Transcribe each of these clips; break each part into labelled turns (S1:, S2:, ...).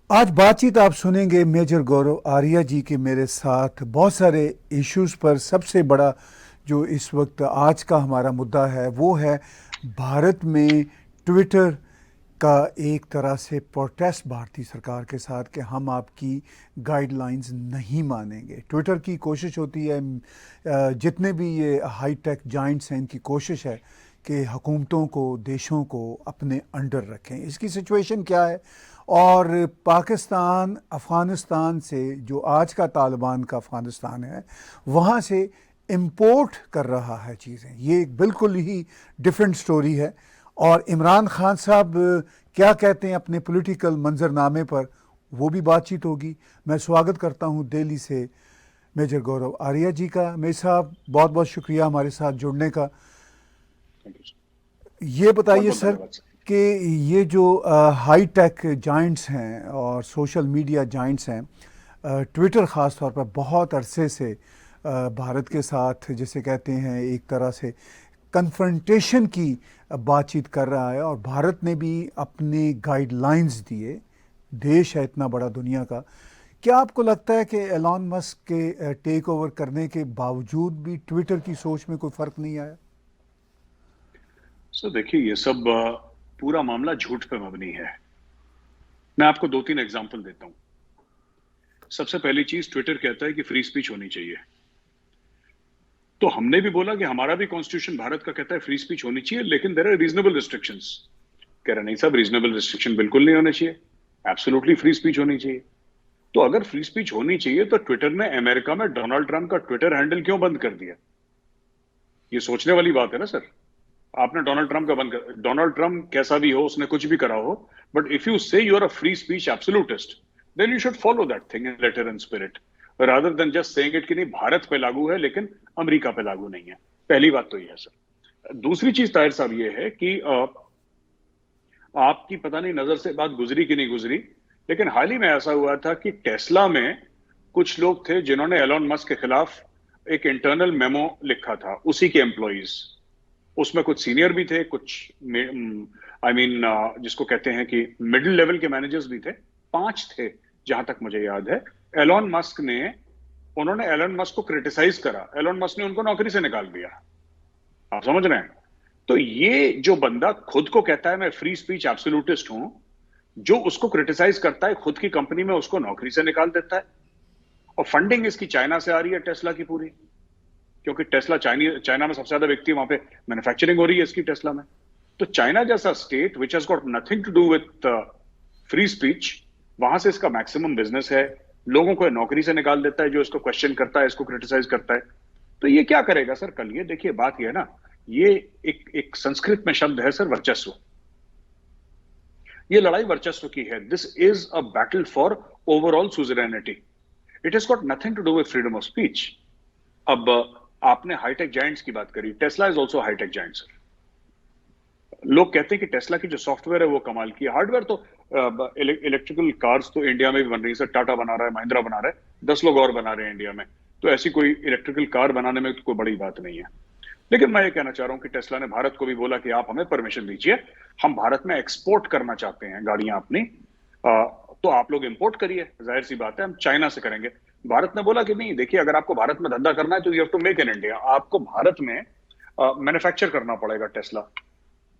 S1: आज बातचीत आप सुनेंगे मेजर गौरव आर्या जी के मेरे साथ बहुत सारे इश्यूज पर। सबसे बड़ा जो इस वक्त आज का हमारा मुद्दा है वो है भारत में ट्विटर का एक तरह से प्रोटेस्ट भारतीय सरकार के साथ कि हम आपकी गाइडलाइंस नहीं मानेंगे। ट्विटर की कोशिश होती है, जितने भी ये हाई टेक जाइंट्स हैं इनकी कोशिश है कि हुकूमतों को, देशों को अपने अंडर रखें। इसकी सिचुएशन क्या है? और पाकिस्तान अफ़गानिस्तान से, जो आज का तालिबान का अफ़गानिस्तान है, वहाँ से इंपोर्ट कर रहा है चीज़ें। ये एक बिल्कुल ही डिफरेंट स्टोरी है। और इमरान खान साहब क्या कहते हैं अपने पॉलिटिकल मंजरनामे पर, वो भी बातचीत होगी। मैं स्वागत करता हूँ दिल्ली से मेजर गौरव आर्या जी का। मेजर साहब, बहुत बहुत शुक्रिया हमारे साथ जुड़ने का। ये
S2: बहुत
S1: बताइए
S2: बहुत
S1: सर
S2: धन्यवाद सर।
S1: कि ये जो हाई टेक जाइंट्स हैं और सोशल मीडिया जाइंट्स हैं, ट्विटर ख़ास तौर पर बहुत अरसे से भारत के साथ, जिसे कहते हैं एक तरह से कन्फ्रंटेशन की बातचीत कर रहा है। और भारत ने भी अपने गाइडलाइंस दिए। देश है इतना बड़ा दुनिया का। क्या आपको लगता है कि एलॉन मस्क के टेक ओवर करने के बावजूद भी ट्विटर की सोच में कोई फ़र्क नहीं आया?
S2: सर देखिए, ये सब पूरा मामला झूठ पे मबनी है। मैं आपको दो तीन एग्जांपल देता हूं। सबसे पहली चीज, ट्विटर कहता है कि फ्री स्पीच होनी चाहिए। तो हमने भी बोला कि हमारा भी कॉन्स्टिट्यूशन भारत का कहता है फ्री स्पीच होनी चाहिए, लेकिन देयर आर रीजनेबल रिस्ट्रिक्शंस। कह रहे नहीं साहब, रीजनेबल रिस्ट्रिक्शन बिल्कुल नहीं होने चाहिए, एब्सोल्युटली फ्री स्पीच होनी चाहिए। तो अगर फ्री स्पीच होनी चाहिए तो ट्विटर ने अमेरिका में डोनाल्ड ट्रंप का ट्विटर हैंडल क्यों बंद कर दिया? ये सोचने वाली बात है ना सर। आपने डोनाल्ड ट्रंप का बंद कर, डोनाल्ड ट्रंप कैसा भी हो, उसने कुछ भी करा हो, but if you say you are a free speech absolutist, then you should follow that thing in letter and spirit, rather than just saying it कि नहीं भारत पे लागू है लेकिन अमेरिका पे लागू नहीं है। पहली बात तो ये है सर। दूसरी चीज ताहिर साहब ये है कि आपकी पता नहीं नजर से बात गुजरी कि नहीं गुजरी, लेकिन हाल ही में ऐसा हुआ था कि टेस्ला में कुछ लोग थे जिन्होंने एलोन मस्क के खिलाफ एक इंटरनल मेमो लिखा था, उसी के एम्प्लॉइज। उसमें कुछ सीनियर भी थे, कुछ जिसको कहते हैं कि मिडिल लेवल के मैनेजर्स भी थे। पांच थे जहां तक मुझे याद है। एलोन मस्क ने उन्होंने एलोन मस्क को क्रिटिसाइज करा, एलोन मस्क ने उनको नौकरी से निकाल दिया। आप समझ रहे हैं? तो ये जो बंदा खुद को कहता है मैं फ्री स्पीच एब्सोल्यूटिस्ट हूं, जो उसको क्रिटिसाइज करता है खुद की कंपनी में उसको नौकरी से निकाल देता है। और फंडिंग इसकी चाइना से आ रही है, टेस्ला की पूरी, क्योंकि टेस्ला चाइना में सबसे ज्यादा बिकती है, वहां पे मैन्युफैक्चरिंग हो रही है इसकी टेस्ला में। तो चाइना जैसा state which has got nothing to do with free speech, वहां से इसका मैक्सिमम बिजनेस है। लोगों को नौकरी से निकाल देता है जो इसको क्वेश्चन करता है, इसको क्रिटिसाइज करता है। तो ये क्या करेगा सर कल? ये देखिए, बात ये है ना, ये एक संस्कृत में शब्द है सर, वर्चस्व। ये लड़ाई वर्चस्व की है। This is a battle for overall suzerainty. It has got nothing to do with freedom of speech. अब आपने हाईटेक जायंट्स की बात करी, Tesla is also high tech giant sir. लोग कहते हैं कि टेस्ला की जो सॉफ्टवेयर है वो कमाल की है, हार्डवेयर तो इलेक्ट्रिकल कार्स तो इंडिया में भी बन रही है सर। टाटा बना रहा है, महिंद्रा बना रहा है, 10 लोग और बना रहे हैं इंडिया में। तो ऐसी कोई इलेक्ट्रिकल कार बनाने में तो कोई बड़ी बात नहीं है। लेकिन मैं ये कहना चाह रहा हूं कि टेस्ला ने भारत को भी बोला कि आप हमें परमिशन दीजिए, हम भारत में एक्सपोर्ट करना चाहते हैं गाड़ियां अपनी। तो आप लोग इंपोर्ट करिए, जाहिर सी बात है हम चाइना से करेंगे। भारत ने बोला कि नहीं, देखिए अगर आपको भारत में धंधा करना है तो you have to make in India, आपको भारत में मैन्युफैक्चर करना पड़ेगा टेस्ला।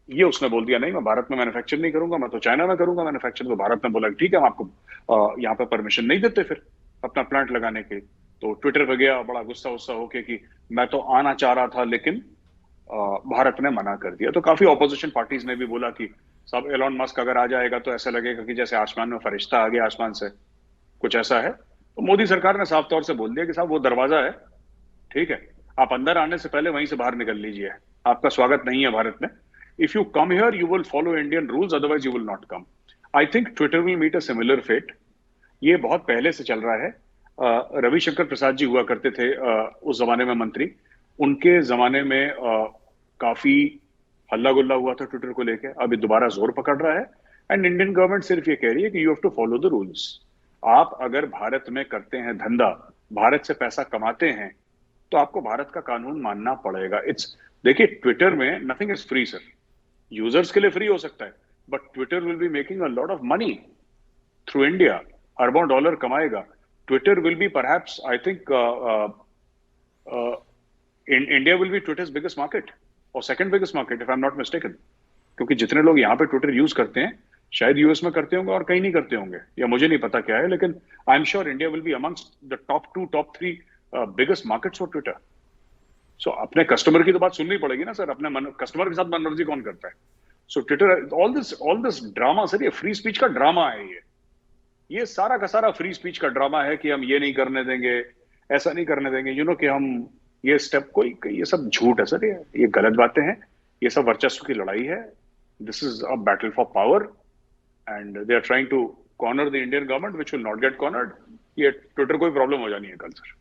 S2: ये उसने बोल दिया नहीं, मैं भारत में मैन्युफैक्चर नहीं करूंगा, मैं तो चाइना में करूंगा मैन्युफैक्चर। तो भारत ने बोला ठीक है, हम आपको यहाँ पे परमिशन नहीं देते फिर अपना प्लांट लगाने के। तो ट्विटर पे गया बड़ा गुस्सा उस्सा होके कि मैं तो आना चाह रहा था लेकिन भारत ने मना कर दिया। तो काफी ऑपोजिशन पार्टीज ने भी बोला कि साहब एलॉन मस्क अगर आ जाएगा तो ऐसा लगेगा कि जैसे आसमान में फरिश्ता आ गया आसमान से, कुछ ऐसा है। तो मोदी सरकार ने साफ तौर से बोल दिया कि साहब वो दरवाजा है, ठीक है, आप अंदर आने से पहले वहीं से बाहर निकल लीजिए, आपका स्वागत नहीं है भारत में। If you come here you will follow Indian rules, otherwise you will not come. I think Twitter will meet a similar fate. ये बहुत पहले से चल रहा है। रविशंकर प्रसाद जी हुआ करते थे उस जमाने में मंत्री। उनके जमाने में काफी हल्ला गुल्ला हुआ था ट्विटर को लेके, अभी दोबारा जोर पकड़ रहा है। एंड इंडियन गवर्नमेंट सिर्फ ये कह रही है कि you have to follow the rules. आप अगर भारत में करते हैं धंधा, भारत से पैसा कमाते हैं, तो आपको भारत का कानून मानना पड़ेगा। इट्स, देखिए ट्विटर में nothing is free sir. Users के लिए फ्री हो सकता है, but Twitter will be making a lot of money through India अरबों डॉलर कमाएगा. Twitter will be perhaps, I think, India will be Twitter's biggest market और second biggest market if I am not mistaken. क्योंकि जितने लोग यहाँ पे Twitter use करते हैं शायद यूएस में करते होंगे और कहीं नहीं करते होंगे, या मुझे नहीं पता क्या है, लेकिन I am sure India will be amongst the top 2 top 3 biggest markets for Twitter. So अपने कस्टमर की तो बात सुननी पड़ेगी ना सर. अपने कस्टमर के साथ मनमर्जी कौन करता है? So Twitter, all this drama sir, ये फ्री स्पीच का ड्रामा है. ये सारा का सारा फ्री स्पीच का ड्रामा है कि हम ये नहीं करने देंगे, ऐसा नहीं करने देंगे, कि हम ये स्टेप, ये सब झूठ है सर. ये गलत बातें हैं. ये सब वर्चस्व की लड़ाई है. This is a battle for power and they are trying to corner the Indian government which will not get cornered. ये ट्विटर को प्रॉब्लम हो जानी है कल सर.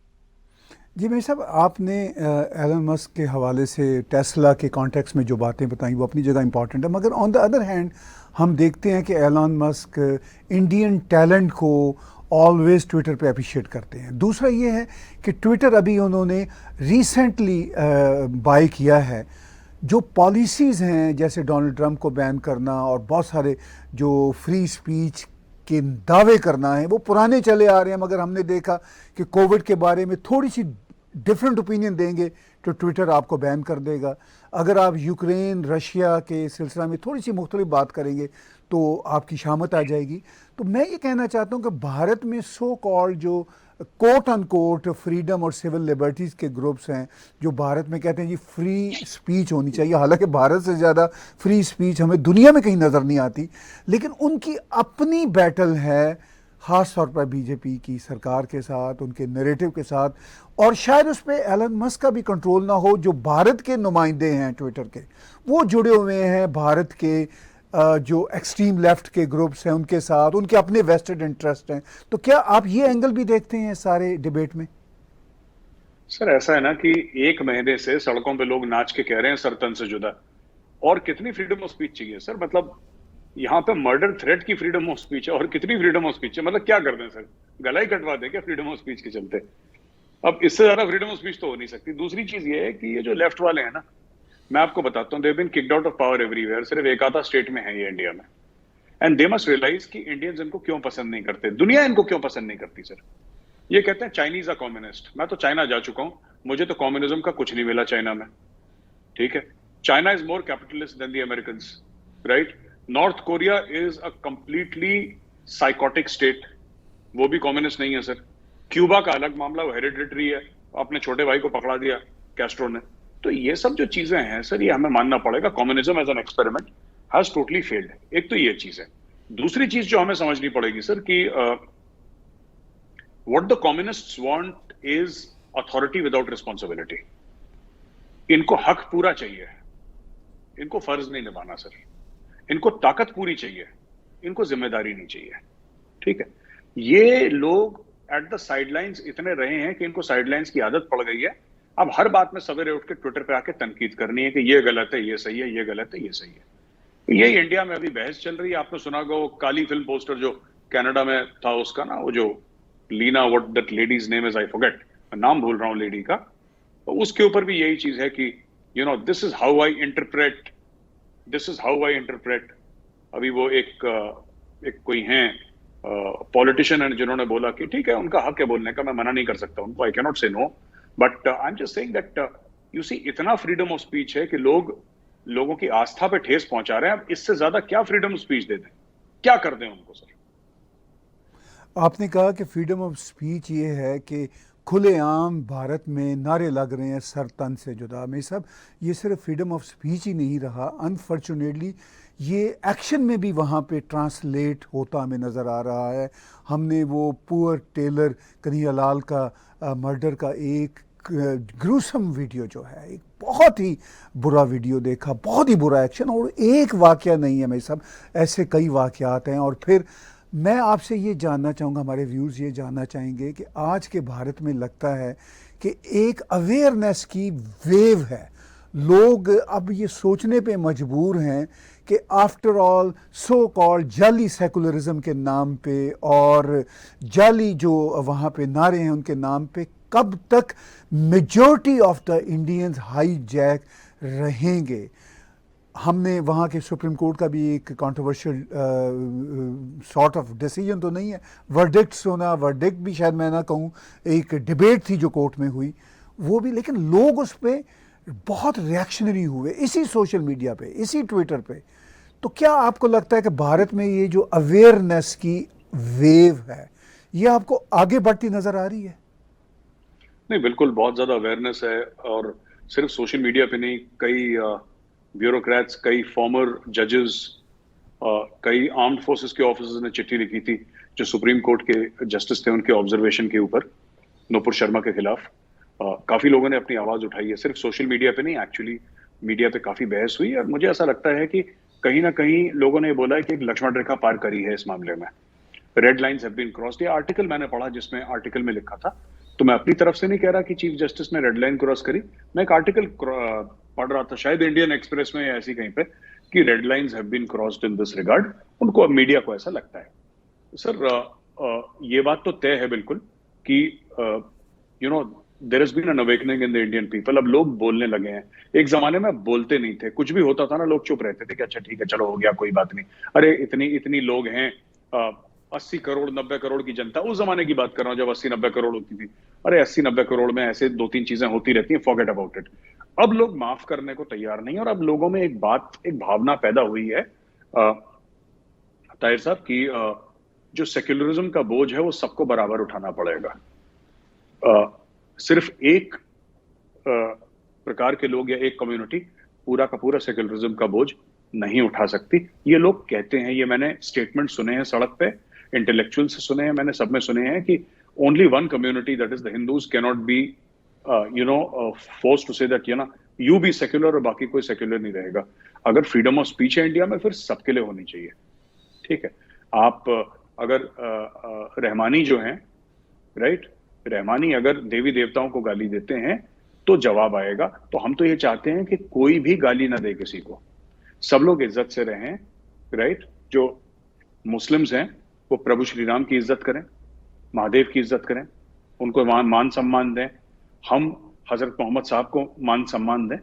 S1: जी भाई साहब, आपने एलन मस्क के हवाले से टेस्ला के कॉन्टेक्स्ट में जो बातें बताई वो अपनी जगह इंपॉर्टेंट है, मगर ऑन द अदर हैंड हम देखते हैं कि एलन मस्क इंडियन टैलेंट को ऑलवेज ट्विटर पे अप्रिशिएट करते हैं. दूसरा ये है कि ट्विटर अभी उन्होंने रिसेंटली बाय किया है. जो पॉलिसीज़ हैं जैसे डोनाल्ड ट्रंप को बैन करना और बहुत सारे जो फ्री स्पीच के दावे करना है वो पुराने चले आ रहे हैं, मगर हमने देखा कि कोविड के बारे में थोड़ी सी डिफरेंट ओपिनियन देंगे तो ट्विटर आपको बैन कर देगा. अगर आप यूक्रेन रशिया के सिलसिला में थोड़ी सी मुख्तलिफ बात करेंगे तो आपकी शामत आ जाएगी. तो मैं ये कहना चाहता हूँ कि भारत में सो कॉल्ड जो कोट अनकोट फ्रीडम और सिविल लिबर्टीज़ के ग्रुप्स हैं जो भारत में कहते हैं जी फ्री स्पीच होनी चाहिए, हालांकि भारत से ज़्यादा फ्री स्पीच हमें दुनिया में कहीं नज़र नहीं आती, लेकिन उनकी अपनी बैटल है ख़ास तौर पर बीजेपी की सरकार के साथ, उनके नैरेटिव के साथ, और शायद उस पर एलन मस्क का भी कंट्रोल ना हो. जो भारत के नुमाइंदे हैं ट्विटर के वो जुड़े हुए हैं भारत के जो एक्सट्रीम लेफ्ट के ग्रुप्स हैं उनके साथ, उनके अपने वेस्टेड इंटरेस्ट हैं. तो क्या आप ये एंगल भी देखते हैं सारे डिबेट में?
S2: सर ऐसा है ना कि 1 महीने से सड़कों पे लोग नाच के कह रहे हैं सर तन से जुदा. और कितनी फ्रीडम ऑफ स्पीच चाहिए सर? मतलब यहाँ पे मर्डर थ्रेट की फ्रीडम ऑफ स्पीच है और कितनी फ्रीडम ऑफ स्पीच है? मतलब क्या कर दें सर? गला ही कटवा दें क्या फ्रीडम ऑफ स्पीच के चलते? अब इससे ज्यादा फ्रीडम ऑफ स्पीच तो हो नहीं सकती. दूसरी चीज ये है कि ये जो लेफ्ट वाले हैं ना, मैं आपको बताता हूँ, they have been kicked out of power everywhere. सिर्फ एक आधा स्टेट में है ये इंडिया में. एंड दे मस्ट रियलाइज कि इंडियंस इनको क्यों पसंद नहीं करते, दुनिया इनको क्यों पसंद नहीं करती सर. ये कहते हैं चाइनीज आ कम्युनिस्ट. मैं तो चाइना जा चुका हूं, मुझे तो कम्युनिज्म का कुछ नहीं मिला चाइना में. ठीक है, China is more capitalist than the American, right. North Korea is a completely psychotic state, वो भी कम्युनिस्ट नहीं है सर. क्यूबा का अलग मामला, वो हेरिडिटरी है, अपने छोटे भाई को पकड़ा दिया कैस्ट्रो ने. तो ये सब जो चीजें हैं सर, ये हमें मानना पड़ेगा. Communism as an experiment has totally failed. एक तो ये चीज है. दूसरी चीज जो हमें समझनी पड़ेगी सर कि what the communists want is authority without responsibility. इनको हक पूरा चाहिए, इनको फर्ज नहीं निभाना सर. इनको ताकत पूरी चाहिए, इनको जिम्मेदारी नहीं चाहिए. ठीक है, ये लोग एट द साइडलाइंस इतने रहे हैं कि इनको साइडलाइंस की आदत पड़ गई है. अब हर बात में सवेरे उठ के ट्विटर पे आके तनकीद करनी है कि ये गलत है, ये सही है, ये गलत है, ये सही है. ये इंडिया में अभी बहस चल रही है. आपने सुना होगा वो काली फिल्म पोस्टर जो कनाडा में था उसका ना, वो जो Leena, what that lady's name is, I forget, मैं नाम भूल रहा हूँ लेडी का. उसके ऊपर भी यही चीज है कि this is how I interpret, this is how I interpret. अभी वो एक कोई हैं पॉलिटिशियन है जिन्होंने बोला कि ठीक है उनका हक है बोलने का, मैं मना नहीं कर सकता उनको, I can not say no, but I am just saying that you see इतना फ्रीडम ऑफ स्पीच है कि लोगों की आस्था पे ठेस पहुंचा रहे हैं. अब इससे ज्यादा क्या फ्रीडम ऑफ स्पीच दे दें, क्या कर दें उनको सर?
S1: आपने कहा कि फ्रीडम ऑफ स्पीच ये है कि खुलेआम भारत में नारे लग रहे हैं सर तन से जुदा. में सब ये सिर्फ फ्रीडम ऑफ स्पीच ही नहीं रहा, अनफॉर्चुनेटली ये एक्शन में भी वहाँ पे ट्रांसलेट होता हमें नज़र आ रहा है. हमने वो पुअर टेलर कन्हैयालाल का मर्डर का एक ग्रूसम वीडियो जो है, एक बहुत ही बुरा वीडियो देखा, बहुत ही बुरा एक्शन, और एक वाक़या नहीं है मेरे साहब, ऐसे कई वाक़यात हैं. और फिर मैं आपसे ये जानना चाहूँगा, हमारे व्यूज़ ये जानना चाहेंगे कि आज के भारत में लगता है कि एक अवेयरनेस की वेव है. लोग अब ये सोचने पे मजबूर हैं कि आफ्टर ऑल सो कॉल्ड जाली सेकुलरिज्म के नाम पे और जाली जो वहाँ पे नारे हैं उनके नाम पे कब तक majority of the Indians hijack रहेंगे. हमने वहाँ के सुप्रीम कोर्ट का भी एक कंट्रोवर्शियल सॉर्ट ऑफ डिसीजन तो नहीं है, वर्डिक्ट भी शायद मैं ना कहूँ, एक डिबेट थी जो कोर्ट में हुई वो भी, लेकिन लोग उस पर बहुत रिएक्शनरी हुए इसी सोशल मीडिया पे, इसी ट्विटर पे। तो क्या आपको लगता है कि भारत में ये जो अवेयरनेस की वेव है ये आपको आगे बढ़ती नजर आ रही है?
S2: नहीं, बिल्कुल बहुत ज्यादा अवेयरनेस है, और सिर्फ सोशल मीडिया पे नहीं, कई ब्यूरोक्रेट्स, कई फॉर्मर जजेस, कई आर्म्ड फोर्सेस के ऑफिसर्स ने चिट्ठी लिखी थी जो सुप्रीम कोर्ट के जस्टिस थे उनके ऑब्जर्वेशन के ऊपर नूपुर शर्मा के खिलाफ। काफी लोगों ने अपनी आवाज उठाई है, सिर्फ सोशल मीडिया पे नहीं, एक्चुअली मीडिया पे काफी बहस हुई, और मुझे ऐसा लगता है कि कहीं ना कहीं लोगों ने बोला है कि एक लक्ष्मण रेखा पार करी है इस मामले में। Red lines have been crossed. ये आर्टिकल मैंने पढ़ा जिसमें आर्टिकल में लिखा था, तो मैं अपनी तरफ से नहीं कह रहा कि चीफ जस्टिस ने रेड लाइन क्रॉस करी, मैं एक आर्टिकल पढ़ रहा था शायद इंडियन एक्सप्रेस में या ऐसी कहीं पे कि red lines have been crossed in this regard. उनको, मीडिया को ऐसा लगता है। सर ये बात तो तय है बिल्कुल कि you know there has been an awakening in the Indian people. अब लोग बोलने लगे हैं। एक जमाने में बोलते नहीं थे, कुछ भी होता था ना लोग चुप रहते थे कि अच्छा ठीक है चलो हो गया कोई बात नहीं, अरे इतनी इतनी लोग हैं, 80 करोड़ 90 करोड़ की जनता, उस जमाने की बात कर रहा हूं जब 80-90 करोड़ होती थी, अरे 80-90 करोड़ में ऐसे 2-3 चीजें होती रहती हैं, फॉरगेट अबाउट इट। अब लोग माफ करने को तैयार नहीं, और अब लोगों में एक भावना पैदा हुई है ताहिर साहब की, जो सेक्युलरिज्म का बोझ है वो सबको बराबर उठाना पड़ेगा। सिर्फ एक प्रकार के लोग या एक कम्युनिटी पूरा का पूरा सेक्युलरिज्म का बोझ नहीं उठा सकती। ये लोग कहते हैं, ये मैंने स्टेटमेंट सुने हैं सड़क पे, इंटेलेक्चुअल से सुने हैं, मैंने सब में सुने हैं कि only one community that is the Hindus can not be force to say that you be secular और बाकी कोई सेक्युलर नहीं रहेगा। अगर फ्रीडम ऑफ स्पीच है इंडिया में फिर सबके लिए होनी चाहिए, ठीक है। आप अगर रहमानी जो हैं, राइट, रहमानी अगर देवी देवताओं को गाली देते हैं तो जवाब आएगा। तो हम तो ये चाहते हैं कि कोई भी गाली ना दे किसी को, सब लोग इज्जत से रहें, राइट। जो मुस्लिम्स हैं वो प्रभु श्री राम की इज्जत करें, महादेव की इज्जत करें, उनको मान सम्मान दें, हम हजरत मोहम्मद साहब को मान सम्मान दें,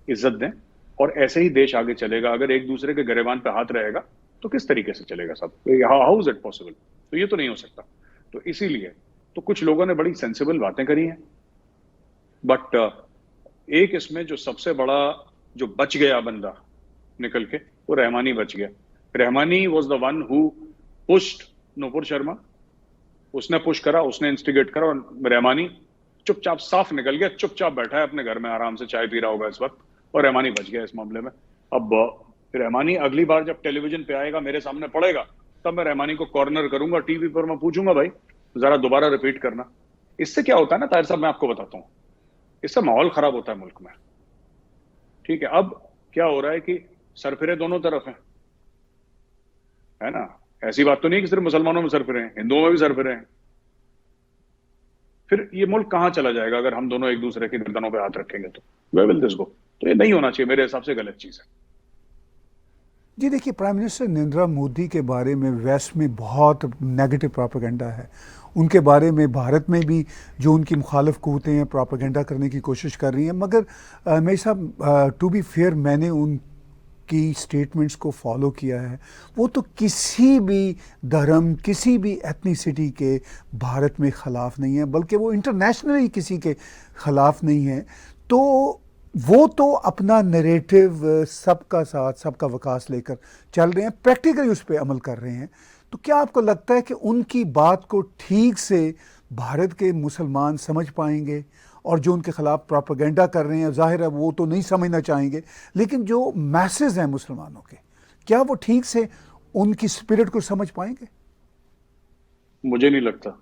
S2: इज्जत दें, और ऐसे ही देश आगे चलेगा। अगर एक दूसरे के गिरेबान पे हाथ रहेगा तो किस तरीके से चलेगा सब? How is it possible? तो ये तो नहीं हो सकता। तो इसीलिए तो कुछ लोगों ने बड़ी सेंसिबल बातें करी हैं, बट एक इसमें जो सबसे बड़ा जो बच गया बंदा निकल के, वो रहमानी बच गया। Rahmani was the one who pushed Nupur Sharma, उसने पुश करा, उसने इंस्टिगेट करा, और रहमानी चुपचाप साफ निकल गया, चुपचाप बैठा है अपने घर में आराम से चाय पी रहा होगा इस वक्त, और रहमानी बच गया इस मामले में। अब रहमानी अगली बार जब टेलीविजन पे आएगा, मेरे सामने पड़ेगा, तब मैं रहमानी को कॉर्नर करूंगा टीवी पर, मैं पूछूंगा भाई जरा दोबारा रिपीट करना। इससे क्या होता है ना ताहिर साहब, मैं आपको बताता हूं, इससे माहौल खराब होता है मुल्क में, ठीक है। अब क्या हो रहा है कि सरफिरे दोनों तरफ है ना। ऐसी बात तो नहीं कि सिर्फ मुसलमानों में सरफिरे हैं, हिंदुओं में भी सरफिरे हैं। फिर ये मुल्क कहां चला जाएगा अगर हम दोनों एक दूसरे के गर्दनों पे हाथ रखेंगे? तो वेयर विल दिस गो? तो ये नहीं होना चाहिए, मेरे हिसाब से गलत चीज है।
S1: जी देखिए, प्राइम मिनिस्टर नरेंद्र मोदी के बारे में वेस्ट में बहुत नेगेटिव प्रोपेगेंडा है। उनके बारे में भारत में भी जो उनकी मुखालिफ क़ुव्वतें हैं प्रोपेगेंडा करने की कोशिश कर रही हैं, मगर मेरे साहब टू बी फेयर मैंने उनकी स्टेटमेंट्स को फॉलो किया है। वो तो किसी भी धर्म, किसी भी एथनिसिटी के भारत में ख़िलाफ़ नहीं है, बल्कि वो इंटरनेशनली किसी के ख़िलाफ़ नहीं है। तो वो तो अपना नैरेटिव सबका साथ सबका विकास लेकर चल रहे हैं, प्रैक्टिकली उस पर अमल कर रहे हैं। तो क्या आपको लगता है कि उनकी बात को ठीक से भारत के मुसलमान समझ पाएंगे? और जो उनके खिलाफ प्रोपेगेंडा कर रहे हैं, जाहिर है वो तो नहीं समझना चाहेंगे, लेकिन जो मैसेज हैं मुसलमानों के, क्या वो ठीक से उनकी स्पिरिट को समझ पाएंगे?
S2: मुझे नहीं लगता,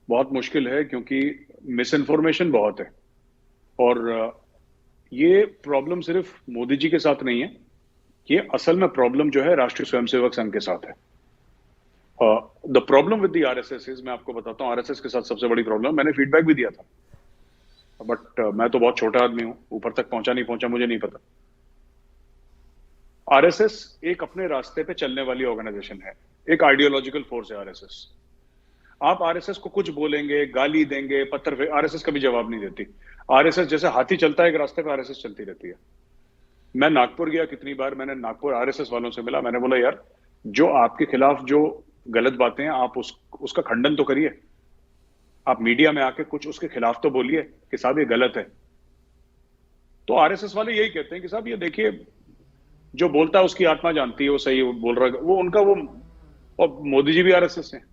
S2: बहुत मुश्किल है, क्योंकि मिस इन्फॉर्मेशन बहुत है। और ये प्रॉब्लम सिर्फ मोदी जी के साथ नहीं है, ये असल में प्रॉब्लम जो है राष्ट्रीय स्वयंसेवक संघ के साथ है। The problem with the RSS is, मैं आपको बताता हूँ आरएसएस के साथ सबसे बड़ी प्रॉब्लम, मैंने फीडबैक भी दिया था, बट मैं तो बहुत छोटा आदमी हूं, ऊपर तक पहुंचा नहीं पहुंचा मुझे नहीं पता। आरएसएस एक अपने रास्ते पे चलने वाली ऑर्गेनाइजेशन है, एक आइडियोलॉजिकल फोर्स है आरएसएस। आप आरएसएस को कुछ बोलेंगे, गाली देंगे, पत्थर फेंक, आरएसएस कभी जवाब नहीं देती। आरएसएस जैसे हाथी चलता है एक रास्ते पे, आरएसएस चलती रहती है। मैं नागपुर गया कितनी बार, मैंने नागपुर आरएसएस वालों से मिला, मैंने बोला यार जो आपके खिलाफ जो गलत बातें हैं आप उसका खंडन तो करिए, आप मीडिया में आके कुछ उसके खिलाफ तो बोलिए कि साहब ये गलत है। तो आरएसएस वाले यही कहते हैं कि साहब ये देखिए, जो बोलता है उसकी आत्मा जानती है वो सही बोल रहा है, वो उनका वो। और मोदी जी भी आरएसएस हैं,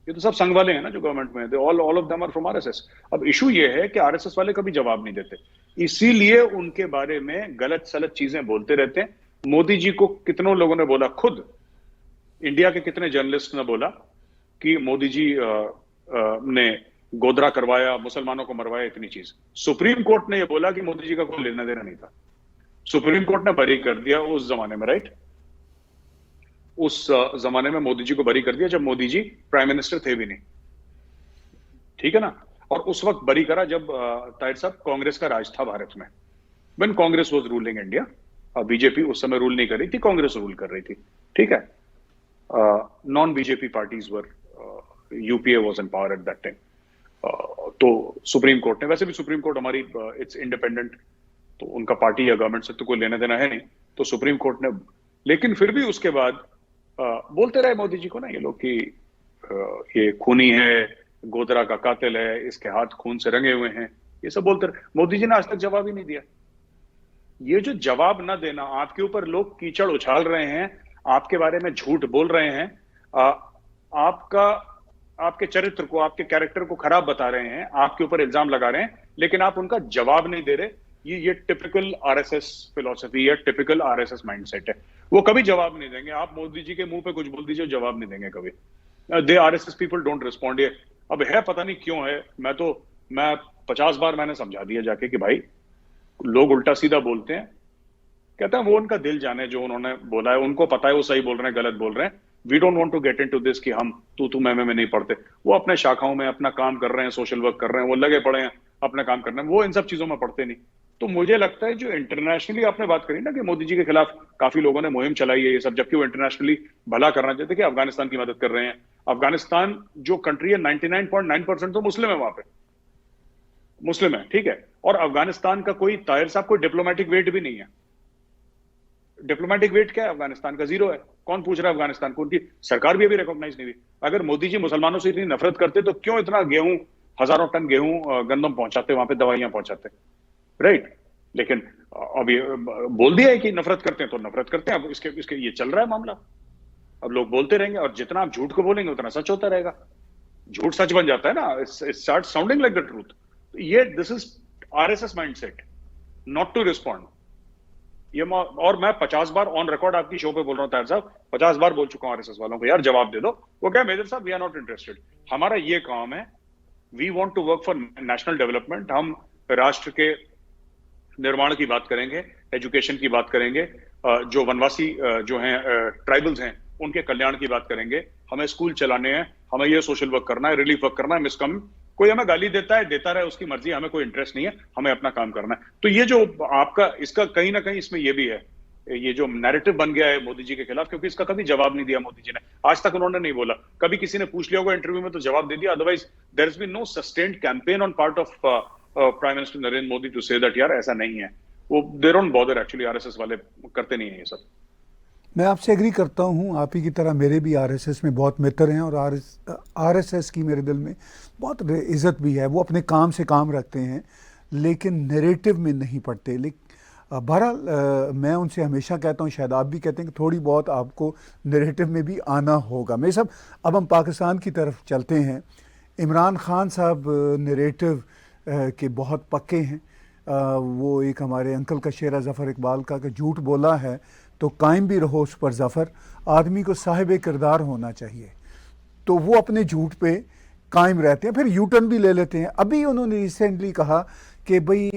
S2: ये तो सब संघ वाले हैं ना जो गवर्नमेंट में, all of them are from RSS. अब इशू ये है कि आरएसएस वाले कभी जवाब नहीं देते, इसीलिए उनके बारे में गलत सलत चीजें बोलते रहते हैं। मोदी जी को कितनों लोगों ने बोला, खुद इंडिया के कितने जर्नलिस्ट ने बोला कि मोदी जी ने गोदरा करवाया, मुसलमानों को मरवाया, इतनी चीज। सुप्रीम कोर्ट ने यह बोला कि मोदी जी का कोई लेना देना नहीं था, सुप्रीम कोर्ट ने बरी कर दिया उस जमाने में, राइट। उस जमाने में मोदी जी को बरी कर दिया जब मोदी जी प्राइम मिनिस्टर थे भी नहीं, ठीक है ना। और उस वक्त बरी करा जब ताहिर साहब कांग्रेस का राज था भारत में, when Congress was ruling India. BJP उस समय रूल नहीं कर रही थी, कांग्रेस रूल कर रही थी, ठीक है। Non BJP parties were, UPA was in power at that time. तो सुप्रीम कोर्ट ने, वैसे भी सुप्रीम कोर्ट हमारी इट्स इंडिपेंडेंट, तो उनका पार्टी या गवर्नमेंट से तो कोई लेना देना है नहीं, तो सुप्रीम कोर्ट ने। लेकिन फिर भी उसके बाद बोलते रहे मोदी जी को ना ये लोग कि ये खूनी है, गोदरा का कातिल है, इसके हाथ खून से रंगे हुए हैं, ये सब बोलते रहे। मोदी जी ने आज तक जवाब ही नहीं दिया। ये जो जवाब ना देना, आपके ऊपर लोग कीचड़ उछाल रहे हैं, आपके बारे में झूठ बोल रहे हैं, आपके चरित्र को, आपके कैरेक्टर को खराब बता रहे हैं, आपके ऊपर इल्जाम लगा रहे हैं, लेकिन आप उनका जवाब नहीं दे रहे। ये टिपिकल आरएसएस फिलॉसफी है, टिपिकल आरएसएस माइंडसेट है। वो कभी जवाब नहीं देंगे, आप मोदी जी के मुंह पे कुछ बोल दीजिए, जवाब नहीं देंगे कभी। दे आरएसएस पीपल डोंट रिस्पॉन्ड। ये अब है, पता नहीं क्यों है। मैं 50 बार मैंने समझा दिया जाके कि भाई लोग उल्टा सीधा बोलते हैं, कहते हैं वो उनका दिल जाने, जो उन्होंने बोला है उनको पता है वो सही बोल रहे हैं गलत बोल रहे हैं। We don't want to get into this कि हम तू मैं में नहीं पढ़ते। वो अपने शाखाओं में अपना काम कर रहे हैं, सोशल वर्क कर रहे हैं, वो लगे पड़े हैं अपने काम करने में, वो इन सब चीजों में पढ़ते नहीं। तो मुझे लगता है जो इंटरनेशनली आपने बात करी ना कि मोदी जी के खिलाफ काफी लोगों ने मुहिम चलाई है, ये सब, जबकि वो इंटरनेशनली भला करना चाहते कि अफगानिस्तान की मदद कर रहे हैं। अफगानिस्तान जो कंट्री है 99.9% तो मुस्लिम है, वहां पे मुस्लिम है, ठीक है। और अफगानिस्तान का कोई, ताहिर साहब, कोई डिप्लोमेटिक वेट भी नहीं है। डिप्लोमेटिक वेट क्या है अफगानिस्तान का? जीरो है। कौन पूछ रहा है अफगानिस्तान को? उनकी सरकार भी अभी रिकॉग्नाइज नहीं हुई। अगर मोदी जी मुसलमानों से इतनी नफरत करते तो क्यों इतना गेहूं, हजारों टन गेहूं, गंदम पहुंचाते वहां पे, दवाइयां पहुंचाते, राइट। लेकिन अभी बोल दिया है कि नफरत करते हैं तो नफरत करते हैं। अब इसके ये चल रहा है मामला, अब लोग बोलते रहेंगे, और जितना आप झूठ को बोलेंगे उतना सच होता रहेगा। झूठ सच बन जाता है ना, it start sounding like the truth. ये this is RSS mindset, not to respond. ये और मैं 50 बार ऑन रिकॉर्ड आपकी शो पे बोल रहा हूं ताहिर साहब, 50 बार बोल चुका हूं आरएसएस वालों को, यार जवाब दे दो। वो क्या, मेजर साहब वी आर नॉट इंटरेस्टेड, हमारा ये काम है, we want to work for national development. हम राष्ट्र के निर्माण की बात करेंगे, एजुकेशन की बात करेंगे, जो वनवासी जो हैं ट्राइबल्स हैं उनके कल्याण की बात करेंगे, हमें स्कूल चलाने हैं, हमें ये सोशल वर्क करना है, रिलीफ वर्क करना है, मिसकम। कोई हमें गाली देता है, देता रहे, उसकी मर्जी, हमें कोई इंटरेस्ट नहीं है, हमें अपना काम करना है। तो ये जो आपका, इसका कहीं ना कहीं इसमें ये भी है, ये जो नैरेटिव बन गया है मोदी जी के खिलाफ, क्योंकि इसका कभी जवाब नहीं दिया मोदी जी ने, आज तक उन्होंने नहीं बोला। कभी किसी ने पूछ लिया होगा इंटरव्यू में तो जवाब दे दिया, otherwise there is been no sustained campaign on part of prime minister Narendra Modi to say that यार ऐसा नहीं है। वो they don't bother, actually RSS वाले करते नहीं है ये सब।
S1: मैं आपसे एग्री करता हूँ, आप ही की तरह मेरे भी आरएसएस में बहुत मित्र हैं, और आरएसएस की मेरे दिल में बहुत इज़्ज़त भी है। वो अपने काम से काम रखते हैं लेकिन नैरेटिव में नहीं पढ़ते। लेकिन बहरहाल मैं उनसे हमेशा कहता हूँ, शायद आप भी कहते हैं कि थोड़ी बहुत आपको नैरेटिव में भी आना होगा। मेरे सब, अब हम पाकिस्तान की तरफ चलते हैं। इमरान खान साहब नैरेटिव के बहुत पक्के हैं। वो एक हमारे अंकल का शेर है ज़फ़र इकबाल का कि झूठ बोला है तो कायम भी रहो उस पर ज़फ़र, आदमी को साहिब किरदार होना चाहिए। तो वो अपने झूठ पे कायम रहते हैं, फिर यू टर्न भी ले लेते हैं। अभी उन्होंने रिसेंटली कहा कि भाई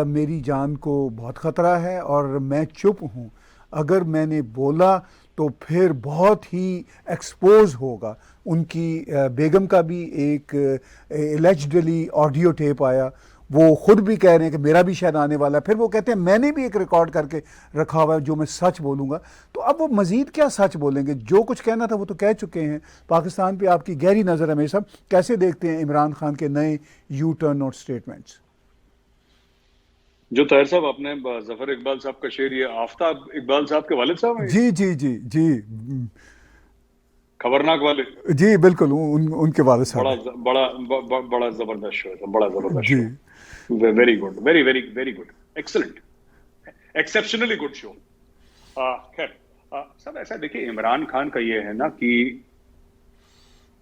S1: मेरी जान को बहुत ख़तरा है और मैं चुप हूँ, अगर मैंने बोला तो फिर बहुत ही एक्सपोज होगा। उनकी बेगम का भी एक एलिजिडली ऑडियो टेप आया, वो खुद भी कह रहे हैं कि मेरा भी शायद आने वाला है। फिर वो कहते हैं मैंने भी एक रिकॉर्ड करके रखा हुआ है जो मैं सच बोलूँगा। तो अब वो मज़ीद क्या सच बोलेंगे? जो कुछ कहना था वो तो कह चुके हैं। पाकिस्तान पे आपकी गहरी नज़र है मेरे साहब, कैसे देखते हैं इमरान खान के नए यू टर्न और स्टेटमेंट्स?
S2: जो ताहिर साहब आपने जफर इकबाल साहब का शेर, ये आफ्ताब इकबाल साहब के वालिद साहब हैं ये?
S1: जी जी जी जी।
S2: खबरनाक वाले।
S1: जी बिल्कुल, उनके वाले साहब
S2: बड़ा
S1: है।
S2: बड़ा बड़ा जबरदस्त शो है, बड़ा जबरदस्त
S1: जी।
S2: Show. Very good, very very very good, excellent, exceptionally good show. खैर, सब ऐसा देखिए, इमरान खान का ये है ना कि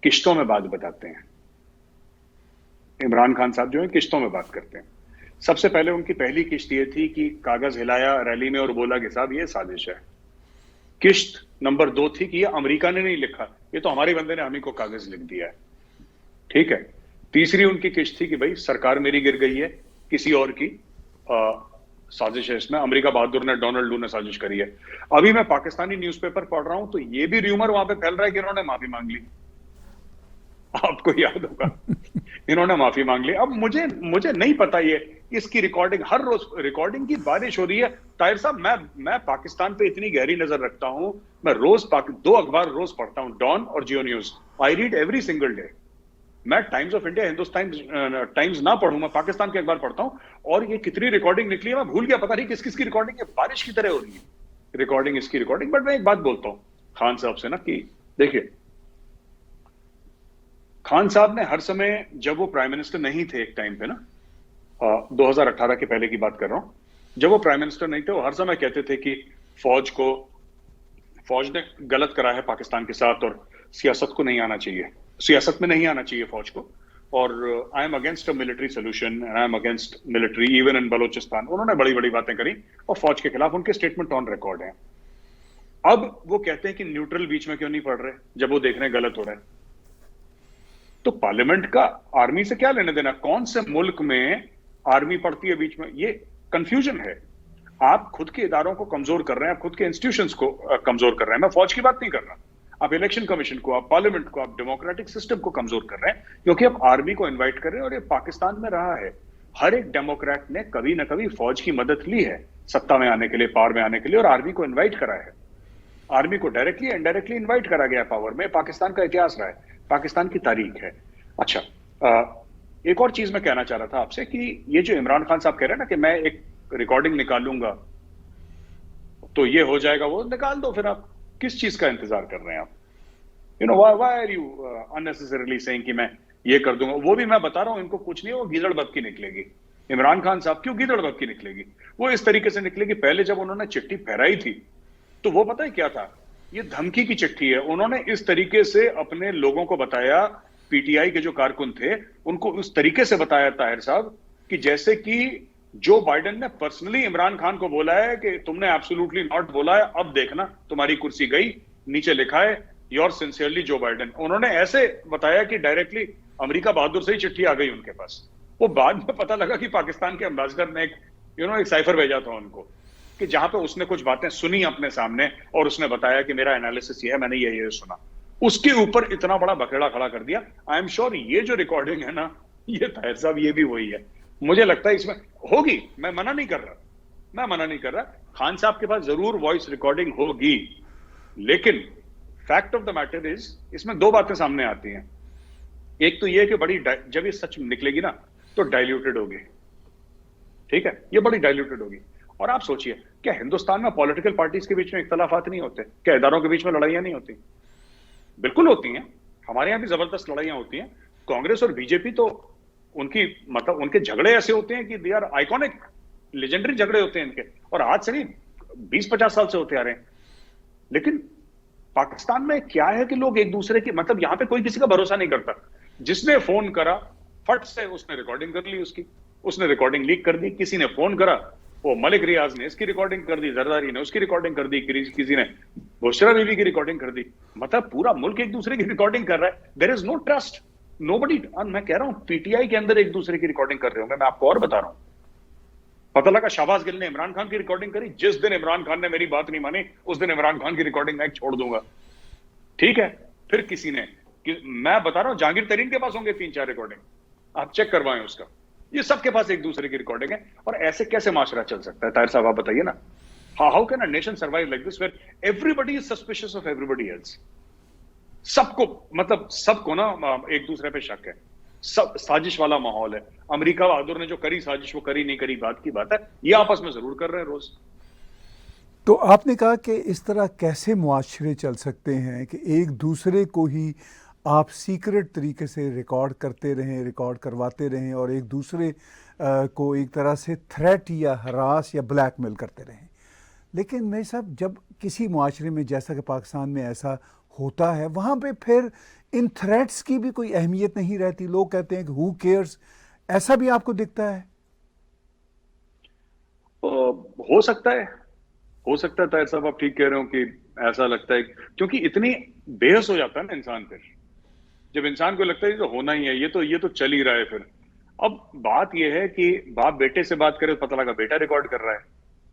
S2: किश्तों में बात बताते हैं। इमरान खान साहब जो है किश्तों में बात करते हैं। सबसे पहले उनकी पहली किश्त ये थी कि कागज हिलाया रैली में और बोला कि साहब ये साजिश है। किश्त नंबर 2 थी कि ये अमेरिका ने नहीं लिखा, ये तो हमारे बंदे ने हम ही को कागज लिख दिया है। ठीक है। तीसरी उनकी किश्त थी कि भाई सरकार मेरी गिर गई है, किसी और की साजिश है इसमें, अमेरिका बहादुर ने, डोनाल्ड लू ने साजिश करी है। अभी मैं पाकिस्तानी न्यूज़पेपर पढ़ रहा हूं तो ये भी र्यूमर वहां पे फैल रहा है कि इन्होंने माफी मांग ली। आपको याद होगा इन्होंने माफी मांग ली। अब मुझे नहीं पता, ये इसकी रिकॉर्डिंग, हर रोज रिकॉर्डिंग की बारिश हो रही है। ताहिर साहब, मैं पाकिस्तान पे इतनी गहरी नजर रखता हूं, मैं रोज 2 अखबार रोज पढ़ता हूं, डॉन और Geo News. I read every single day. मैं टाइम्स ऑफ इंडिया, हिंदुस्तान टाइम्स ना पढ़ूं, मैं पाकिस्तान के अखबार पढ़ता हूं। और ये कितनी रिकॉर्डिंग निकली है मैं भूल गया, पता नहीं किस किस की रिकॉर्डिंग है, बारिश की तरह हो रही है रिकॉर्डिंग, इसकी रिकॉर्डिंग। बट मैं एक बात बोलता हूं खान साहब से ना कि देखिए, खान साहब ने हर समय, जब वो प्राइम मिनिस्टर नहीं थे एक टाइम पे ना, 2018 के पहले की बात कर रहा हूं, जब वो प्राइम मिनिस्टर नहीं थे, वो हर समय कहते थे कि फौज ने गलत करा है पाकिस्तान के साथ और सियासत को नहीं आना चाहिए, सियासत में नहीं आना चाहिए फौज को, और I am against a military solution, I am against military even in Balochistan. उन्होंने बड़ी बड़ी बातें करी और फौज के खिलाफ उनके स्टेटमेंट ऑन रिकॉर्ड हैं। अब वो कहते हैं कि न्यूट्रल बीच में क्यों नहीं पढ़ रहे जब वो देख रहे हैं गलत हो रहा है। तो पार्लियामेंट का आर्मी से क्या लेने देना? कौन से मुल्क में आर्मी पड़ती है बीच में? ये कंफ्यूजन है। आप खुद के इदारों को कमजोर कर रहे हैं, आप खुद के इंस्टीट्यूशंस को कमजोर कर रहे हैं। मैं फौज की बात नहीं कर रहा, आप इलेक्शन कमीशन को, आप पार्लियामेंट को, आप डेमोक्रेटिक सिस्टम को कमजोर कर रहे हैं, क्योंकि आप आर्मी को इन्वाइट कर रहे हैं। और ये पाकिस्तान में रहा है, हर एक डेमोक्रेट ने कभी ना कभी फौज की मदद ली है सत्ता में आने के लिए, पावर में आने के लिए, और आर्मी को इन्वाइट करा है। आर्मी को डायरेक्टली इनडायरेक्टली इन्वाइट करा गया पावर में। पाकिस्तान का इतिहास रहा है, पाकिस्तान की तारीख है। अच्छा, एक और चीज मैं कहना चाह रहा था आपसे कि ये जो इमरान खान साहब कह रहे हैं ना कि मैं एक रिकॉर्डिंग निकालूंगा तो ये हो जाएगा, वो निकाल दो फिर। आप किस चीज का इंतजार कर रहे हैं? आप you know why are you unnecessarily saying कि मैं ये कर दूंगा? वो भी मैं बता रहा हूं, इनको कुछ नहीं, वो गीदड़ बक की निकलेगी। इमरान खान साहब क्यों गीदड़ बक की निकलेगी? वो इस तरीके से निकलेगी। पहले जब उन्होंने चिट्ठी फहराई थी तो वो पता है क्या था? ये धमकी की चिट्ठी है। उन्होंने इस तरीके से अपने लोगों को बताया, पीटीआई के जो कारकुन थे उनको उस तरीके से बताया ताहिर साहब कि जैसे कि जो बाइडेन ने पर्सनली इमरान खान को बोला है कि तुमने एब्सोल्युटली नॉट बोला है, अब देखना तुम्हारी कुर्सी गई, नीचे लिखा है योर सिंसियरली जो बाइडेन। उन्होंने ऐसे बताया कि डायरेक्टली अमेरिका बहादुर से ही चिट्ठी आ गई उनके पास। वो बाद में पता लगा कि पाकिस्तान के एम्बेसडर ने एक साइफर भेजा था उनको, कि जहां पे उसने कुछ बातें सुनी अपने सामने और उसने बताया कि मेरा एनालिसिस ये है, मैंने ये सुना। उसके ऊपर इतना बड़ा बखेड़ा खड़ा कर दिया। आई एम श्योर ये जो रिकॉर्डिंग है ना, ये ताहिर साहब ये भी वही है। मुझे लगता है इसमें होगी, मैं मना नहीं कर रहा, खान साहब के पास जरूर वॉइस रिकॉर्डिंग होगी, लेकिन fact of the matter is इसमें 2 बातें सामने आती हैं। एक तो ये कि जब ये सच निकलेगी ना तो डाइल्यूटेड होगी। ठीक है, ये बड़ी डाइल्यूटेड होगी। और आप सोचिए, क्या हिंदुस्तान में पॉलिटिकल पार्टीज के बीच में इख्तलाफात नहीं होते? क्या इदारों के बीच में लड़ाइयां नहीं होती? बिल्कुल होती हैं। हमारे यहां भी जबरदस्त लड़ाइयां होती हैं। कांग्रेस और बीजेपी तो उनके झगड़े ऐसे होते हैं कि दे आर आइकॉनिक, लेजेंडरी झगड़े होते हैं इनके, और आज से नहीं 20-50 साल से होते आ रहे हैं। लेकिन पाकिस्तान में क्या है कि लोग एक दूसरे की, मतलब यहां पे कोई किसी का भरोसा नहीं करता। जिसने फोन करा फट से उसने रिकॉर्डिंग कर ली, उसने रिकॉर्डिंग लीक कर दी। किसी ने फोन करा, वो मलिक रियाज ने इसकी रिकॉर्डिंग कर दी, जरदारी ने उसकी रिकॉर्डिंग कर दी, किसी ने बुशरा बीबी की रिकॉर्डिंग कर दी। मतलब पूरा मुल्क एक दूसरे की रिकॉर्डिंग कर रहा है। There is no trust, nobody. मैं कह रहा हूं पीटीआई के अंदर एक दूसरे की रिकॉर्डिंग कर रहे होंगे। मैं आपको और बता रहा हूं, पता लगा शहबाज गिल ने इमरान खान की रिकॉर्डिंग करी। जिस दिन इमरान खान ने मेरी बात नहीं मानी उस दिन इमरान खान की रिकॉर्डिंग मैं छोड़ दूंगा। ठीक है, फिर किसी ने, मैं बता रहा हूं जहांगीर तरीन के पास होंगे 3-4 रिकॉर्डिंग, आप चेक करवाएं उसका। ये सबके पास एक दूसरे की रिकॉर्डिंग है। और ऐसे कैसे माशरा चल सकता है ताहिर साहब, आप बताइए ना। How can a nation survive like this where everybody is suspicious of everybody else? सबको ना एक दूसरे पे शक है, सब साजिश वाला माहौल है। अमेरिका बहादुर ने जो करी साजिश, वो करी नहीं करी बात की बात है, ये आपस में जरूर कर रहे हैं रोज।
S1: तो आपने कहा कि इस तरह कैसे मुआशरे चल सकते हैं कि एक दूसरे को ही आप सीक्रेट तरीके से रिकॉर्ड करते रहें, रिकॉर्ड करवाते रहें और एक दूसरे को एक तरह से थ्रेट या हरास या ब्लैकमेल करते रहें। लेकिन मेरे साहब, जब किसी मुआशरे में जैसा कि पाकिस्तान में ऐसा होता है, वहाँ पे फिर इन थ्रेट्स की भी कोई अहमियत नहीं रहती। लोग कहते हैं कि हु केयर्स, ऐसा भी आपको दिखता है?
S2: हो सकता है, हो सकता है ताहिर साहब, आप ठीक कह रहे हो कि ऐसा लगता है, क्योंकि इतनी बेहस हो जाता है ना इंसान फिर, जब इंसान को लगता है ये तो होना ही है, ये तो चल ही रहा है फिर। अब बात यह है कि बाप बेटे से बात करे तो पता लगा बेटा रिकॉर्ड कर रहा है,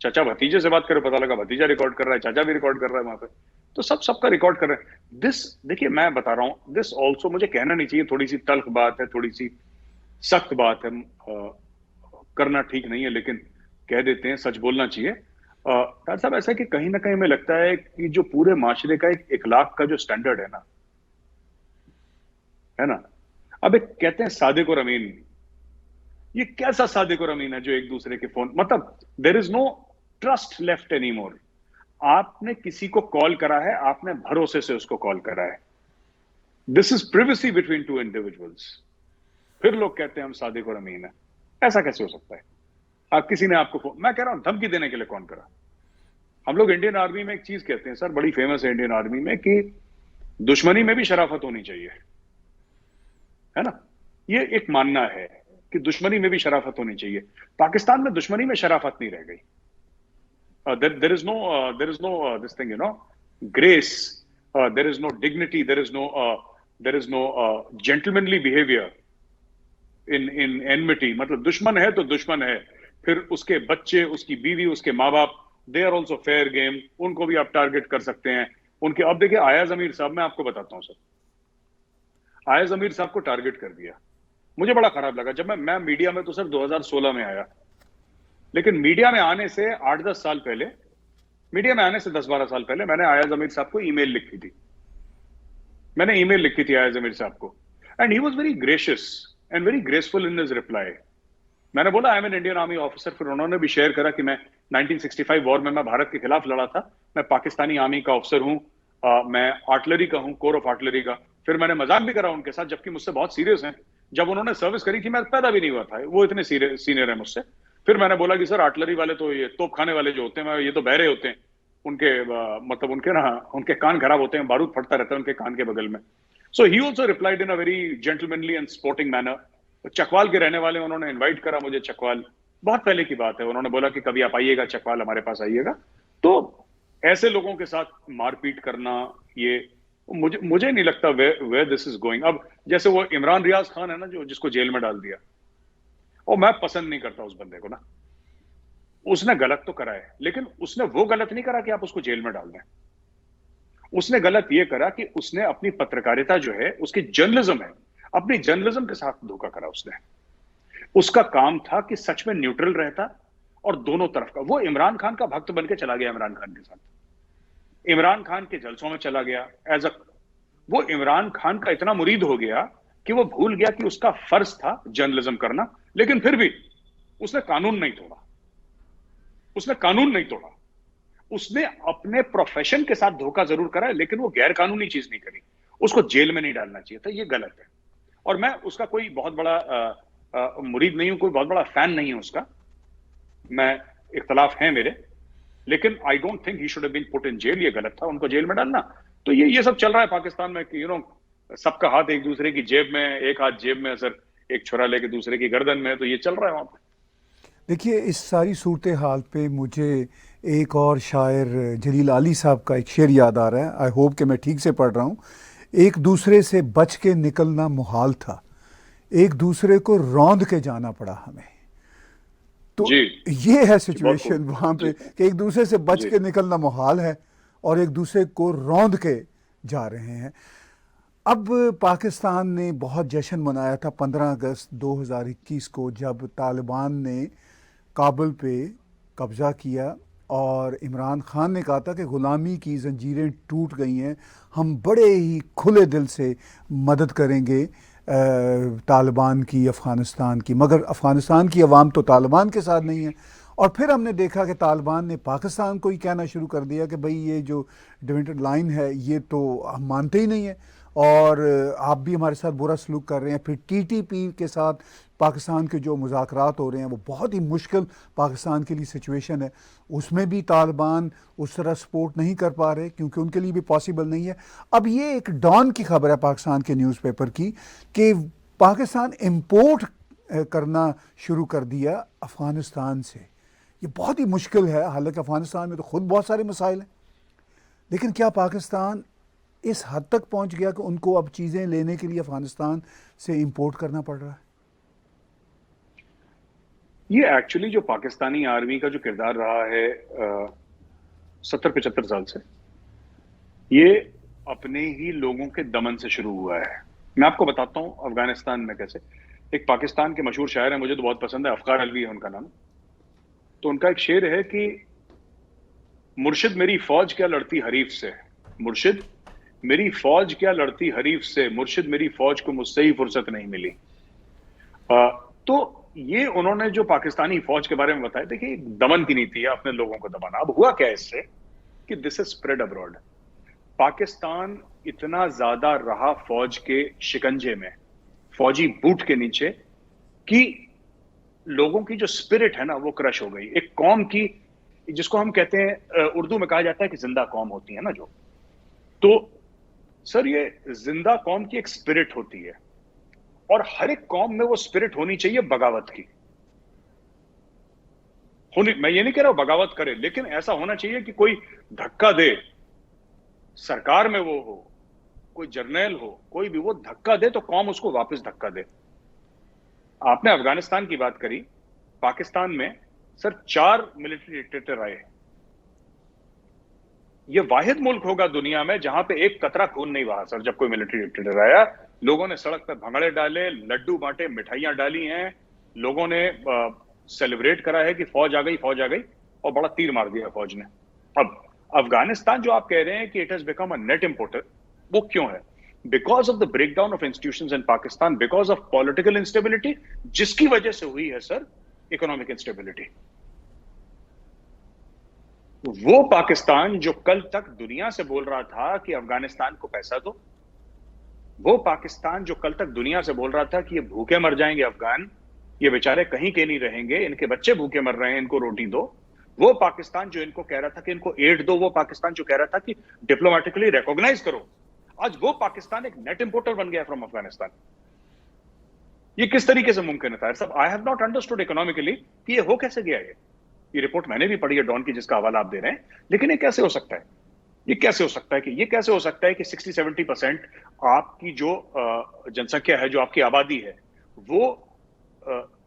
S2: चाचा भतीजे से बात करे पता लगा भतीजा रिकॉर्ड कर रहा है, चाचा भी रिकॉर्ड कर रहा है वहां पे, तो सब सबका रिकॉर्ड कर रहे हैं। दिस, देखिए मैं बता रहा हूं, दिस ऑल्सो, मुझे कहना नहीं चाहिए, थोड़ी सी तल्ख बात है, थोड़ी सी सख्त बात है, करना ठीक नहीं है, लेकिन कह देते हैं, सच बोलना चाहिए। डॉक्टर साहब, ऐसा है कि कहीं ना कहीं हमें लगता है कि जो पूरे माशरे का एक इखलाक का जो स्टैंडर्ड है ना, है ना, अब एक कहते हैं सादिक और अमीन, ये कैसा सादिक और अमीन है जो एक दूसरे के फोन, मतलब there is no trust left any more. आपने किसी को कॉल करा है, आपने भरोसे से उसको कॉल करा है, this is privacy between two individuals, फिर लोग कहते हैं हम सादिक और अमीन है। ऐसा कैसे हो सकता है? आप किसी ने आपको फोन, मैं कह रहा हूं धमकी देने के लिए कौन करा? हम लोग इंडियन आर्मी में एक चीज कहते हैं सर, बड़ी फेमस है इंडियन आर्मी में, कि दुश्मनी में भी शराफत होनी चाहिए, है ना, ये एक मानना है कि दुश्मनी में भी शराफत होनी चाहिए। पाकिस्तान में दुश्मनी में शराफत नहीं रह गई। There is no, this thing, grace, there is no dignity, there is no gentlemanly behaviour in enmity. मतलब दुश्मन है तो दुश्मन है, फिर उसके बच्चे, उसकी बीवी, उसके माँ बाप, they are also fair game, उनको भी आप टारगेट कर सकते हैं उनके। अब देखिए आयाज अमीर साहब, मैं आपको बताता हूं सर, आयज अमीर साहब को टारगेट कर दिया, मुझे बड़ा खराब लगा। जब मैं मीडिया में तो सर 2016 में आया, लेकिन मीडिया में आने से 8-10 साल पहले, मीडिया में आने से 10-12 साल पहले मैंने आयज अमीर साहब को ईमेल लिखी थी, मैंने ईमेल लिखी थी आयज अमीर साहब को, and he was very gracious and very graceful in his reply. मैंने बोला I am an Indian army officer, फिर उन्होंने भी शेयर करा कि मैं 1965 वॉर में मैं भारत के खिलाफ लड़ा था, मैं पाकिस्तानी आर्मी का ऑफिसर हूं, मैं आर्टिलरी का हूं, कोर ऑफ आर्टिलरी का। फिर मैंने मजाक भी करा उनके साथ, जबकि मुझसे बहुत सीरियस हैं। जब उन्होंने सर्विस करी थी मैं पैदा भी नहीं हुआ था, वो इतने सीनियर है मुझसे। फिर मैंने बोला कि सर आर्टिलरी वाले तो ये तोप खाने वाले जो होते हैं, ये तो बहरे होते हैं, उनके मतलब उनके ना, उनके कान खराब होते हैं, बारूद फटता रहता है उनके कान के बगल में। So he also replied in a very gentlemanly and sporting manner. Chakwal के रहने वाले, उन्होंने इन्वाइट करा मुझे चकवाल, बहुत पहले की बात है, उन्होंने बोला कि कभी आप आइएगा चकवाल, हमारे पास आइएगा। तो ऐसे लोगों के साथ मारपीट करना, ये मुझे नहीं लगता वेयर दिस इज गोइंग। अब जैसे वो इमरान रियाज खान है ना, जो जिसको जेल में डाल दिया, और मैं पसंद नहीं करता उस बंदे को ना, उसने गलत तो करा है, लेकिन उसने वो गलत नहीं करा कि आप उसको जेल में डाल दें। उसने गलत ये करा कि उसने अपनी पत्रकारिता जो है, उसकी जर्नलिज्म है, अपनी जर्नलिज्म के साथ धोखा करा उसने। उसका काम था कि सच में न्यूट्रल रहता और दोनों तरफ का। वो इमरान खान का भक्त बन के चला गया, इमरान खान के साथ, इमरान खान के जलसों में चला गया एज अ, वो इमरान खान का इतना मुरीद हो गया कि वो भूल गया कि उसका फर्ज था जर्नलिज्म करना। लेकिन फिर भी उसने कानून नहीं तोड़ा, उसने कानून नहीं तोड़ा, उसने अपने प्रोफेशन के साथ धोखा जरूर करा है, लेकिन वो गैर कानूनी चीज नहीं करी। उसको जेल में नहीं डालना चाहिए था, ये गलत है। और मैं उसका कोई बहुत बड़ा मुरीद नहीं हूं, कोई बहुत बड़ा फैन नहीं हूं उसका, मैं, इख्तलाफ है मेरे, लेकिन I don't think he should have been put in jail. ये गलत था उनको जेल में डालना। तो ये सब चल रहा है पाकिस्तान में कि सबका हाथ एक दूसरे की जेब में, एक हाथ जेब में सर, एक छुरा लेके दूसरे की गर्दन में, तो ये चल रहा है वहां पर।
S1: देखिए, इस सारी सूरत हाल पे मुझे एक और शायर जलील आली साहब का एक शेर याद आ रहा है। आई होप कि मैं ठीक से पढ़ रहा हूँ। एक दूसरे से बच के निकलना मुहाल था, एक दूसरे को रौंद के जाना पड़ा हमें। तो
S2: जी,
S1: ये है
S2: जी, बहुत
S1: सिचुएशन
S2: खूब।
S1: वहाँ
S2: जी,
S1: पे कि एक दूसरे से बच
S2: जी,
S1: के निकलना मुहाल है और एक दूसरे को रौंद के जा रहे हैं। अब पाकिस्तान ने बहुत जश्न मनाया था 15 अगस्त 2021 को, जब तालिबान ने काबुल पे कब्ज़ा किया और इमरान खान ने कहा था कि ग़ुलामी की ज़ंजीरें टूट गई हैं, हम बड़े ही खुले दिल से मदद करेंगे तालिबान की, अफ़गानिस्तान की, मगर अफ़गानिस्तान की अवाम तो तालिबान के साथ नहीं है। और फिर हमने देखा कि तालिबान ने पाकिस्तान को ही कहना शुरू कर दिया कि भाई ये जो डिविडेंड लाइन है ये तो हम मानते ही नहीं है, और आप भी हमारे साथ बुरा सलूक कर रहे हैं। फिर टीटीपी के साथ पाकिस्तान के जो मुज़ाकरात हो रहे हैं वो बहुत ही मुश्किल पाकिस्तान के लिए सिचुएशन है, उसमें भी तालिबान उस तरह सपोर्ट नहीं कर पा रहे क्योंकि उनके लिए भी पॉसिबल नहीं है। अब ये एक डॉन की खबर है पाकिस्तान के न्यूज़पेपर की कि पाकिस्तान इंपोर्ट करना शुरू कर दिया अफ़गानिस्तान से। ये बहुत ही मुश्किल है, हालांकि अफ़गानिस्तान में तो ख़ुद बहुत सारे मसाइल हैं, लेकिन क्या पाकिस्तान इस हद तक पहुंच गया कि उनको अब चीज़ें लेने के लिए अफ़गानिस्तान से इंपोर्ट करना पड़ रहा है?
S2: ये एक्चुअली जो पाकिस्तानी आर्मी का जो किरदार रहा है 70-75 साल से, ये अपने ही लोगों के दमन से शुरू हुआ है। मैं आपको बताता हूं अफगानिस्तान में कैसे। एक पाकिस्तान के मशहूर शायर है, मुझे तो बहुत पसंद है, अफकार अलवी है उनका नाम। तो उनका एक शेर है कि मुर्शिद मेरी फौज क्या लड़ती हरीफ से, मुर्शिद मेरी फौज क्या लड़ती हरीफ से, मुर्शिद मेरी फौज को मुझसे ही फुर्सत नहीं मिली। तो ये उन्होंने जो पाकिस्तानी फौज के बारे में बताया, देखिए दमन की नीति है, अपने लोगों को दबाना। अब हुआ क्या इससे कि this is spread abroad. Pakistan इतना ज्यादा रहा फौज के शिकंजे में, फौजी बूट के नीचे, कि लोगों की जो स्पिरिट है ना वो क्रश हो गई। एक कौम की, जिसको हम कहते हैं उर्दू में कहा जाता है कि जिंदा कौम होती है ना जो, तो सर ये जिंदा कौम की एक स्पिरिट होती है, और हर एक कौम में वो स्पिरिट होनी चाहिए बगावत की। मैं ये नहीं कह रहा हूं बगावत करे, लेकिन ऐसा होना चाहिए कि कोई धक्का दे, सरकार में वो हो, कोई जर्नैल हो, कोई भी, वो धक्का दे तो कौम उसको वापस धक्का दे। आपने अफगानिस्तान की बात करी, पाकिस्तान में सर 4 मिलिट्री डिक्टेटर आए। ये वाहिद मुल्क होगा दुनिया में जहां पे एक कतरा खून नहीं बहा सर। जब कोई मिलिट्री डिक्टेटर आया, लोगों ने सड़क पर भंगड़े डाले, लड्डू बांटे, मिठाइयां डाली हैं, लोगों ने सेलिब्रेट करा है कि फौज आ गई, फौज आ गई, और बड़ा तीर मार दिया फौज ने। अब अफगानिस्तान जो आप कह रहे हैं कि it has become a net importer, वो क्यों है? Because of the breakdown of institutions in Pakistan, because of political instability, जिसकी वजह से हुई है सर इकोनॉमिक इंस्टेबिलिटी। वो पाकिस्तान जो कल तक दुनिया से बोल रहा था कि अफगानिस्तान को पैसा दो, वो पाकिस्तान जो कल तक दुनिया से बोल रहा था कि ये भूखे मर जाएंगे अफगान, ये बेचारे कहीं के नहीं रहेंगे, इनके बच्चे भूखे मर रहे हैं, इनको रोटी दो, वो पाकिस्तान जो इनको कह रहा था कि इनको एड दो, वो पाकिस्तान जो कह रहा था कि डिप्लोमेटिकली रिकॉग्नाइज करो, आज वो पाकिस्तान एक नेट इंपोर्टर बन गया फ्रॉम अफगानिस्तान। ये किस तरीके से मुमकिन है? सब I have not understood economically कि ये हो कैसे गया। ये रिपोर्ट मैंने भी पढ़ी है डॉन की, जिसका हवाला आप दे रहे हैं, लेकिन ये कैसे हो सकता है? ये कैसे हो सकता है कि 60-70% आपकी जो जनसंख्या है, जो आपकी आबादी है, वो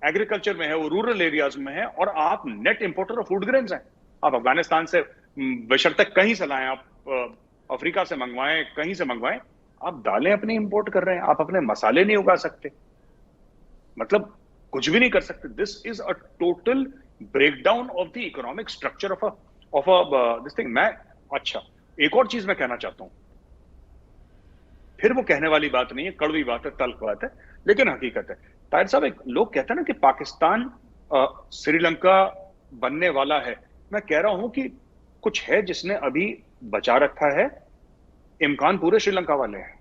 S2: एग्रीकल्चर में है, वो रूरल एरियाज में है, और आप net importer of food grains हैं। आप अफगानिस्तान से बशर्ते कहीं से लाएं, आप अफ्रीका से मंगवाएं, कहीं से मंगवाएं, आप दालें अपनी इंपोर्ट कर रहे हैं, आप अपने मसाले नहीं उगा सकते, मतलब कुछ भी नहीं कर सकते। This is a total breakdown of the economic structure of this thing. मैं अच्छा एक और चीज मैं कहना चाहता हूं, फिर वो कहने वाली बात नहीं है, कड़वी बात है, तल्ख बात है, लेकिन हकीकत है। ताहिर साहब, एक लोग कहते हैं ना कि पाकिस्तान श्रीलंका बनने वाला है। मैं कह रहा हूं कि कुछ है जिसने अभी बचा रखा है, इम्कान पूरे श्रीलंका वाले हैं।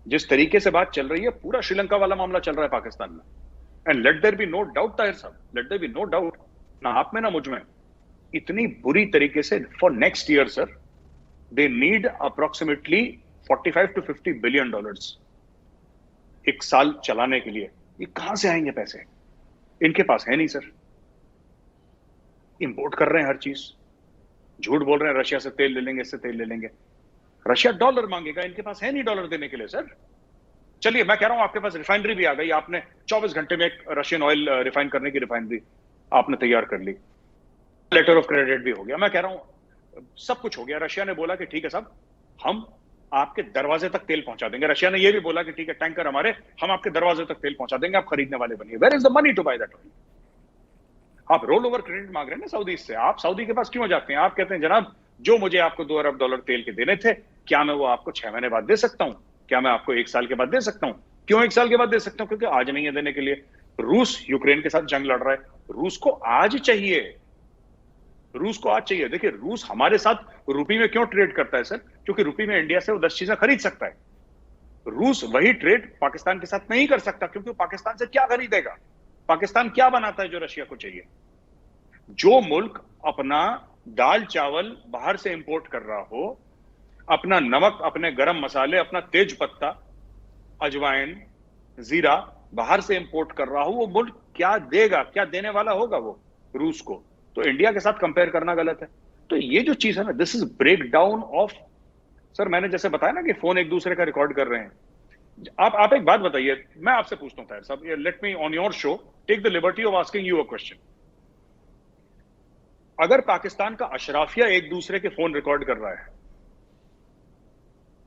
S2: जिस तरीके से बात चल रही है, पूरा श्रीलंका वाला मामला चल रहा है पाकिस्तान में। And let there be no doubt Tahir साहब, let there be no doubt, ना आप में ना मुझ में, इतनी बुरी तरीके से for next year sir they need approximately $45 to 50 billion एक साल चलाने के लिए। ये कहां से आएंगे पैसे? इनके पास है नहीं सर। इंपोर्ट कर रहे हैं हर चीज, झूठ बोल रहे हैं रशिया से तेल ले लेंगे, इससे तेल ले लेंगे। रशिया डॉलर मांगेगा, इनके पास है नहीं डॉलर देने के लिए सर। चलिए मैं कह रहा हूं आपके पास रिफाइनरी भी आ गई, आपने 24 घंटे में एक रशियन ऑयल रिफाइन करने की रिफाइनरी आपने तैयार कर ली, लेटर ऑफ क्रेडिट भी हो गया, मैं कह रहा हूं सब कुछ हो गया। रशिया ने बोला कि ठीक है साहब, हम आपके दरवाजे तक तेल पहुंचा देंगे। रशिया ने यह भी बोला कि ठीक है, टैंकर हमारे, हम आपके दरवाजे तक तेल पहुंचा देंगे, आप खरीदने वाले बनिए। Where is the money to buy that oil? आप रोल ओवर क्रेडिट मांग रहे हैं ना सऊदी से। आप सऊदी के पास क्यों जाते हैं? आप कहते हैं जनाब जो मुझे आपको $2 अरब तेल के देने थे, क्या मैं वो आपको 6 महीने बाद दे सकता हूं? क्या मैं आपको 1 साल के बाद दे सकता हूं? क्यों 1 साल के बाद दे सकता हूं? क्योंकि आज नहीं है देने के लिए। रूस यूक्रेन के साथ जंग लड़ रहा है, रूस को आज चाहिए, रूस को आज चाहिए। देखिए, रूस हमारे साथ रुपये में क्यों ट्रेड करता है सर? क्योंकि रुपये में इंडिया से वो 10 चीजें खरीद सकता है। रूस वही ट्रेड पाकिस्तान के साथ नहीं कर सकता, क्योंकि पाकिस्तान से क्या खरीदेगा? पाकिस्तान क्या बनाता है जो रशिया को चाहिए? जो मुल्क अपना दाल चावल बाहर से इंपोर्ट कर रहा हो, अपना नमक, अपने गरम मसाले, अपना तेज पत्ता, अजवाइन, जीरा बाहर से इंपोर्ट कर रहा हो, वो मुल्क क्या देगा, क्या देने वाला होगा वो रूस को? तो इंडिया के साथ कंपेयर करना गलत है। तो ये जो चीज है ना, this is break down of, sir मैंने जैसे बताया ना कि फोन एक दूसरे का रिकॉर्ड कर रहे हैं। आप एक बात बताइए, मैं आपसे पूछता हूं ताहिर साहब, let me on your show take the liberty of asking you a question. अगर पाकिस्तान का अशराफिया एक दूसरे के फोन रिकॉर्ड कर रहा है,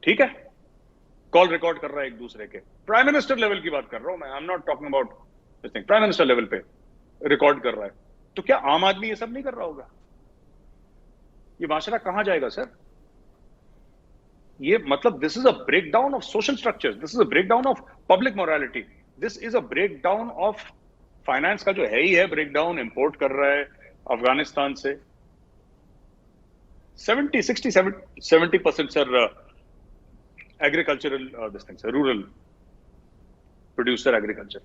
S2: ठीक है, कॉल रिकॉर्ड कर रहा है एक दूसरे के, प्राइम मिनिस्टर लेवल की बात कर रहा हूं मैं, आई am not talking about this thing, prime minister level पे रिकॉर्ड कर रहा है, तो क्या आम आदमी ये सब नहीं कर रहा होगा? ये माशरा कहां जाएगा सर? ये मतलब this is a breakdown of social structures, this is a breakdown of public morality, this is a breakdown of finance का जो है ही है ब्रेकडाउन। इंपोर्ट कर रहा है अफगानिस्तान से 70% sir agricultural this thing sir, rural producer agriculture,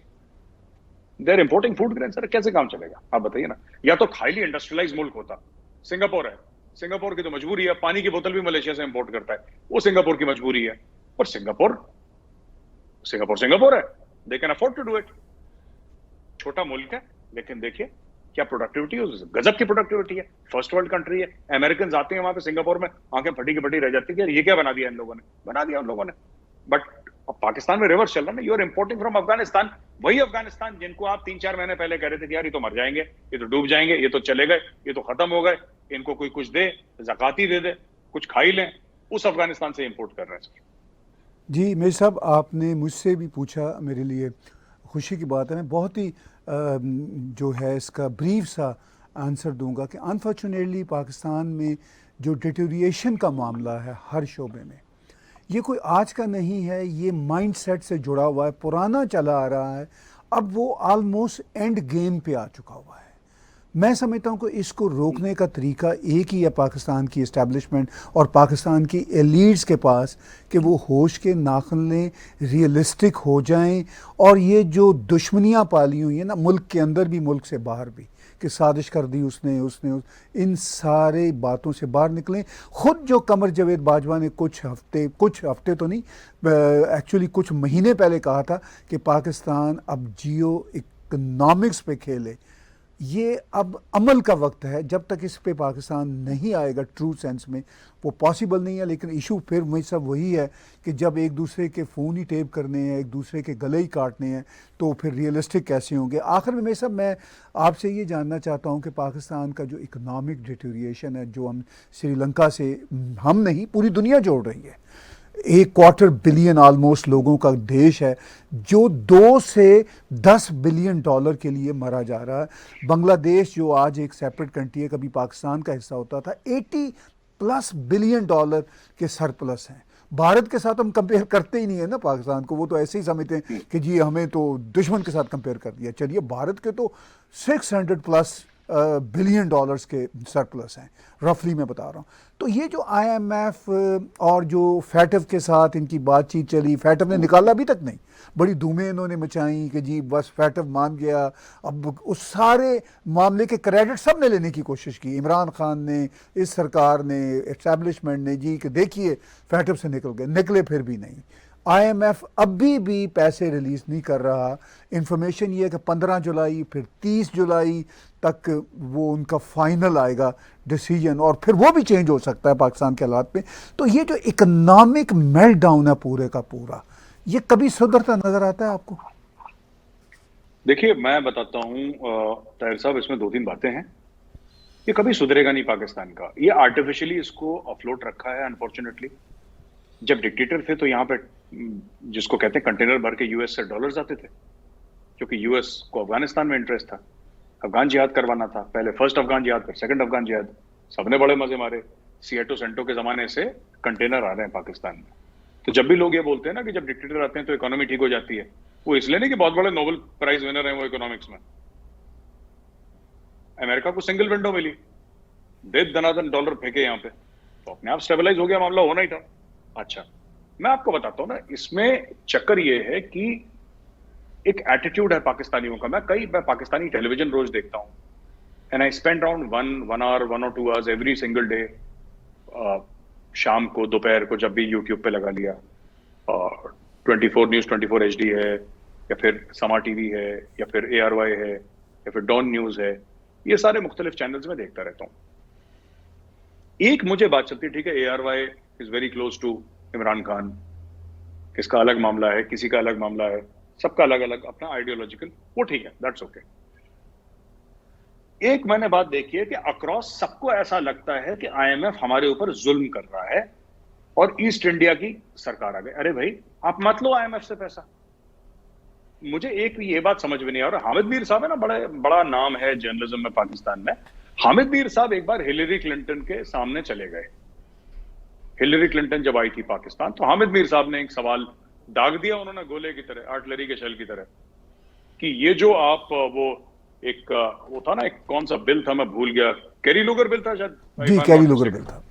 S2: they are importing food grain. Sir कैसे काम चलेगा आप बताइए ना? या तो हाईली इंडस्ट्रियलाइज मुल्क होता, सिंगापुर है, सिंगापुर की तो मजबूरी है, पानी की बोतल भी मलेशिया से इंपोर्ट करता है, वो सिंगापुर की मजबूरी है। और सिंगापुर सिंगापुर है, they can afford to do it. छोटा मुल्क है, लेकिन देखिए क्या प्रोडक्टिविटी है, गजब की प्रोडक्टिविटी है, फर्स्ट वर्ल्ड कंट्री है। अमेरिकन आते हैं वहां पे सिंगापुर में, आंखें फटी की फटी रह जाती है, ये क्या बना दिया इन लोगों ने, बना दिया उन लोगों ने। बट अब पाकिस्तान में रिवर्स चल रहा है ना, you are importing from Afghanistan, वही अफगानिस्तान जिनको आप 3-4 महीने पहले कह रहे थे कि यार ये तो मर जाएंगे, ये तो डूब जाएंगे, ये तो चले गए, ये तो खत्म हो गए, इनको कोई कुछ दे, ज़काती दे दे, कुछ खा ही लें, उस अफगानिस्तान से इंपोर्ट कर रहे हैं।
S1: जी मेरे साहब, आपने मुझसे भी पूछा, मेरे लिए खुशी की बात है, मैं बहुत ही जो है इसका ब्रीफ सा आंसर दूंगा कि अनफॉर्चुनेटली पाकिस्तान में जो डिटोरिएशन का मामला है हर शोबे में, ये कोई आज का नहीं है, ये माइंडसेट से जुड़ा हुआ है, पुराना चला आ रहा है, अब वो ऑलमोस्ट एंड गेम पे आ चुका हुआ है। मैं समझता हूँ कि इसको रोकने का तरीका एक ही है पाकिस्तान की इस्टेब्लिशमेंट और पाकिस्तान की एलीट्स के पास, कि वो होश के नाखुन लें, रियलिस्टिक हो जाएं, और ये जो दुश्मनियाँ पाली हुई हैं ना, मुल्क के अंदर भी मुल्क से बाहर भी, कि साजिश कर दी उसने, इन सारे बातों से बाहर निकलें। ख़ुद जो कमर जावेद बाजवा ने कुछ हफ्ते तो नहीं, एक्चुअली कुछ महीने पहले कहा था कि पाकिस्तान अब जियो इकनॉमिक्स पे खेले, ये अब अमल का वक्त है। जब तक इस पे पाकिस्तान नहीं आएगा ट्रू सेंस में, वो पॉसिबल नहीं है। लेकिन इशू फिर वही सब वही है कि जब एक दूसरे के फ़ोन ही टेप करने हैं, एक दूसरे के गले ही काटने हैं, तो फिर रियलिस्टिक कैसे होंगे? आखिर में मैं आपसे ये जानना चाहता हूँ कि पाकिस्तान का जो इकनॉमिक डिटोरिएशन है, जो हम श्रीलंका से, हम नहीं पूरी दुनिया जोड़ रही है, 1/4 बिलियन ऑलमोस्ट लोगों का देश है, जो 2 से 10 बिलियन डॉलर के लिए मरा जा रहा है। बांग्लादेश जो आज एक सेपरेट कंट्री है, कभी पाकिस्तान का हिस्सा होता था, 80+ बिलियन डॉलर के सरप्लस हैं। भारत के साथ हम कंपेयर करते ही नहीं है ना पाकिस्तान को, वो तो ऐसे ही समझते हैं कि जी हमें तो दुश्मन के साथ कंपेयर कर दिया। चलिए, भारत के तो 600+ बिलियन डॉलर्स के सरप्लस हैं, रफली मैं बता रहा हूँ। तो ये जो IMF और जो फैटफ के साथ इनकी बातचीत चली, फैटफ ने निकाला अभी तक नहीं, बड़ी धूमें इन्होंने मचाई कि जी बस फैटफ मान गया। अब उस सारे मामले के क्रेडिट सब ने लेने की कोशिश की, इमरान खान ने, इस सरकार ने, एस्टैब्लिशमेंट ने, जी कि देखिए फैटफ से निकले फिर भी नहीं। IMF अभी भी पैसे रिलीज़ नहीं कर रहा। इन्फॉर्मेशन ये है कि 15 जुलाई फिर 30 जुलाई तक वो उनका फाइनल आएगा डिसीजन, और फिर वो भी चेंज हो सकता है पाकिस्तान के हालात में। तो ये जो इकोनॉमिक मेल्टडाउन है पूरे का पूरा, ये कभी सुधरता नजर आता है आपको?
S2: देखिए, मैं बताता हूं ताहिर साहब, इसमें 2-3 बातें हैं। ये कभी सुधरेगा नहीं पाकिस्तान का, ये आर्टिफिशियली इसको अफलोट रखा है अनफॉर्चुनेटली। जब डिक्टेटर थे तो यहाँ पे जिसको कहते हैं कंटेनर भर के US से डॉलर्स आते थे, क्योंकि US को अफगानिस्तान में इंटरेस्ट था, अफगान जिहाद करवाना था, पहले फर्स्ट अफगान जिहाद फिर सेकंड अफगान जिहाद, सबने बड़े मजे मारे। सिएटो सेंटो के जमाने से कंटेनर आ रहे हैं पाकिस्तान में, तो जब भी लोग ये बोलते हैं ना कि जब डिक्टेटर आते हैं तो इकोनॉमी ठीक हो जाती है, वो इसलिए नहीं कि बहुत बड़े नोबेल प्राइज विनर हैं वो इकोनॉमिक्स में। अमेरिका को सिंगल विंडो मिली, दे दनादन डॉलर फेंके यहां पे, तो अपने आप स्टेबलाइज हो गया, मामला होना ही था। अच्छा, मैं आपको बताता हूं ना, इसमें चक्कर ये है कि एक एटीट्यूड है पाकिस्तानियों का। मैं पाकिस्तानी टेलीविजन रोज देखता हूं, and I spend around 1 or 2 hours every single day. शाम को, दोपहर को, जब भी यूट्यूब पे लगा लिया, 24 न्यूज, 24 HD है, या फिर समा टीवी है, या फिर ARY है, या फिर डॉन न्यूज है, ये सारे मुख्तलिफ चैनल्स में देखता रहता हूं। एक मुझे बात चलती है, ठीक है, ARY is very close to Imran Khan, किसका अलग मामला है, किसी का अलग मामला है, सबका अलग अलग अपना आइडियोलॉजिकल, वो ठीक है, दैट्स ओके। एक मैंने बात देखी है कि अक्रॉस सबको ऐसा लगता है कि IMF हमारे ऊपर जुल्म कर रहा है और ईस्ट इंडिया की सरकार आ गई। अरे भाई, आप मत लो IMF से पैसा। मुझे एक ये बात समझ में नहीं आ रहा। हामिद मीर साहब है ना, बड़ा नाम है जर्नलिज्म में पाकिस्तान में। हामिद मीर साहब एक बार हिलेरी क्लिंटन के सामने चले गए। हिलेरी क्लिंटन जब आई थी पाकिस्तान, तो हामिद मीर साहब ने एक सवाल दाग दिया उन्होंने गोले की तरह, आर्टिलरी के शेल की तरह, कि ये जो आप वो था ना, एक कौन सा बिल था, मैं भूल गया, कैरी लूगर बिल था शायद
S1: जी, कैरी लूगर बिल था।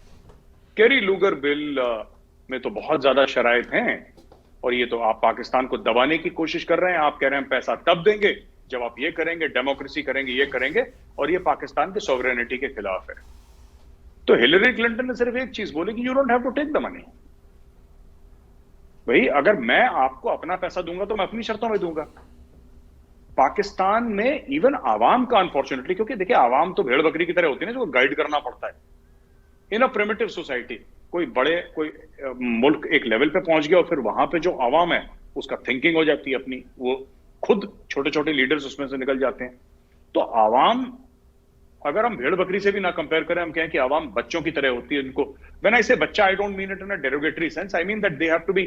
S2: कैरी लूगर बिल में तो बहुत ज्यादा शराइत हैं, और ये तो आप पाकिस्तान को दबाने की कोशिश कर रहे हैं। आप कह रहे हैं पैसा तब देंगे जब आप ये करेंगे, डेमोक्रेसी करेंगे, ये करेंगे, और ये पाकिस्तान के सॉवरेनिटी के खिलाफ है। तो हिलेरी क्लिंटन ने सिर्फ एक चीज बोली कि you don't have to take the money. भाई, अगर मैं आपको अपना पैसा दूंगा तो मैं अपनी शर्तों में दूंगा। पाकिस्तान में इवन आवाम का अनफॉर्चुनेटली, क्योंकि देखिए आवाम तो भेड़ बकरी की तरह होती है ना, जो गाइड करना पड़ता है। इन अ प्रिमिटिव सोसाइटी, कोई मुल्क एक लेवल पे पहुंच गया और फिर वहां पे जो आवाम है उसका थिंकिंग हो जाती है अपनी, वो खुद छोटे छोटे लीडर्स उसमें से निकल जाते हैं। तो आवाम, अगर हम भेड़ बकरी से भी ना कंपेयर करें, हम कहें कि आवाम बच्चों की तरह होती है। इनको, व्हेन आई से बच्चा, I don't mean it in a derogatory sense, I mean that they have to be,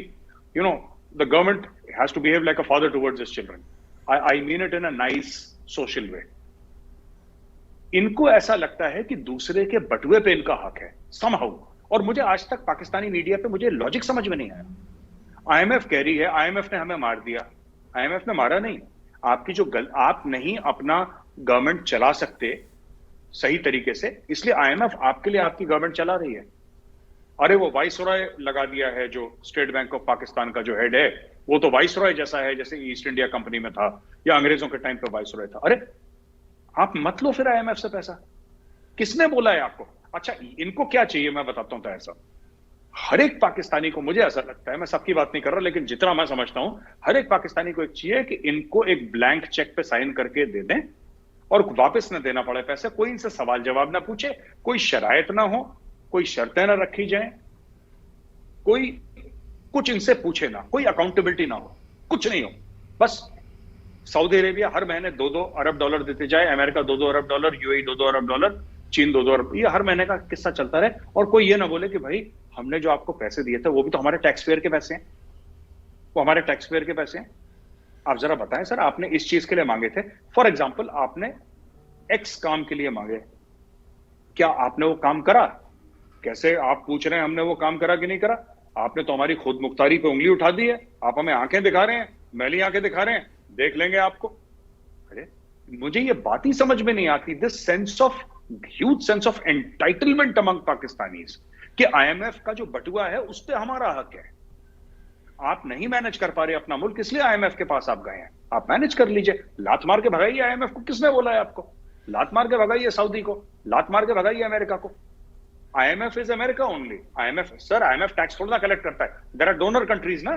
S2: you know, the government has to behave like a father towards his children. I mean it in a nice social way. इनको ऐसा लगता है कि दूसरे के बटुए पे इनका हक है समहाउ। और मुझे आज तक पाकिस्तानी मीडिया पे मुझे लॉजिक समझ में नहीं आया। IMF कह रही है IMF ने हमें मार दिया। IMF ने मारा नहीं। आपकी आप नहीं अपना गवर्नमेंट चला सकते सही तरीके से, इसलिए IMF आपके लिए आपकी गवर्नमेंट चला रही है। अरे वो वाइसरॉय लगा दिया है, जो स्टेट बैंक ऑफ पाकिस्तान का जो हेड है, वो तो वाइसरॉय जैसा है जैसे ईस्ट इंडिया कंपनी में था या अंग्रेजों के टाइम पे वाइसरॉय था। अरे आप मत लो फिर IMF से पैसा। किसने बोला है आपको? अच्छा, इनको क्या चाहिए मैं बताता हूं ताहिर साहब। हर एक पाकिस्तानी को, मुझे ऐसा लगता है, मैं सबकी बात नहीं कर रहा लेकिन जितना मैं समझता हूं, हर एक पाकिस्तानी को एक चाहिए कि इनको एक ब्लैंक चेक पे साइन करके दे दें और वापस ना देना पड़े पैसे। कोई इनसे सवाल जवाब ना पूछे, कोई शराइत ना हो, कोई शर्तें ना रखी जाएं, कोई कुछ इनसे पूछे ना, कोई अकाउंटेबिलिटी ना हो, कुछ नहीं हो। बस सऊदी अरेबिया हर महीने $2 अरब देते जाए, अमेरिका $2 अरब, UAE $2 अरब, चीन $2 अरब, ये हर महीने का किस्सा चलता रहे। और कोई ये ना बोले कि भाई हमने जो आपको पैसे दिए थे वो भी तो हमारे टैक्स पेयर के पैसे हैं, वो हमारे टैक्स पेयर के पैसे हैं। आप जरा बताएं सर, आपने इस चीज के लिए मांगे थे, फॉर एग्जाम्पल आपने X काम के लिए मांगे, क्या आपने वो काम करा? कैसे आप पूछ रहे हैं हमने वो काम करा कि नहीं करा? आपने तो हमारी खुद मुख्तारी पे उंगली उठा दी है। आप हमें आंखें दिखा रहे हैं, मैली आंखें दिखा रहे हैं, देख लेंगे आपको। अरे मुझे ये बात ही समझ में नहीं आती, this sense of huge sense of entitlement among Pakistanis, कि IMF का जो बटुआ है उस पर हमारा हक है। आप नहीं मैनेज कर पा रहे अपना मुल्क, इसलिए IMF के पास आप गए हैं। आप मैनेज कर लीजिए, लात मार के भगाइए IMF को। किसने बोला है आपको? लात मार के भगाइए सऊदी को, लात मार के भगाइए अमेरिका को। IMF is America only. IMF tax थोड़ा कलेक्ट करता है। देयर आर डोनर कंट्रीज ना,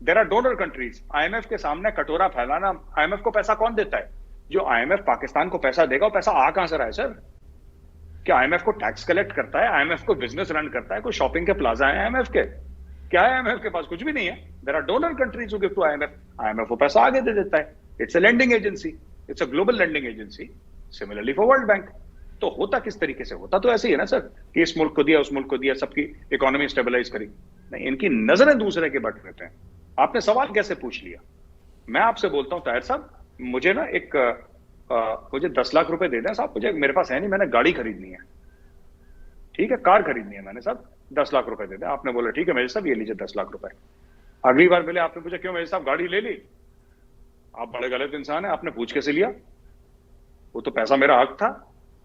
S2: there are donor countries. IMF के सामने कटोरा फैलाना, IMF को पैसा कौन देता है? जो IMF पाकिस्तान को पैसा देगा, वो पैसा आ कहां से रहा है सर? क्या IMF को टैक्स कलेक्ट करता है? IMF को बिजनेस रन करता है? कोई शॉपिंग के प्लाजा है IMF के? क्या है IMF के पास? कुछ भी नहीं है। There are donor countries who give to IMF। IMF वो पैसा आगे दे देता है। It's a lending agency, it's a global lending agency. Similarly for world bank. तो होता किस तरीके से? होता तो ऐसे ही है ना सर, कि इस मुल्क को दिया, उस मुल्क को दिया, सबकी इकोनॉमी स्टेबलाइज करी। नहीं, इनकी नजरें दूसरे के बट रहते हैं। आपने सवाल कैसे पूछ लिया? मैं आपसे बोलता हूं ताहिर साहब, मुझे ना मुझे 10 लाख रुपए दे दें साहब, मुझे, मेरे पास है नहीं, मैंने गाड़ी खरीदनी है, ठीक है, कार खरीदनी है मैंने साहब, 10 लाख रुपए दे दे। आपने बोला ठीक है मेजर साहब, ये लीजिए 10 लाख रुपए। अगली बार मिले, आपने पूछा क्यों मेजर साहब गाड़ी ले ली? आप बड़े गलत इंसान है, आपने पूछ कैसे लिया? वो तो पैसा मेरा हक था,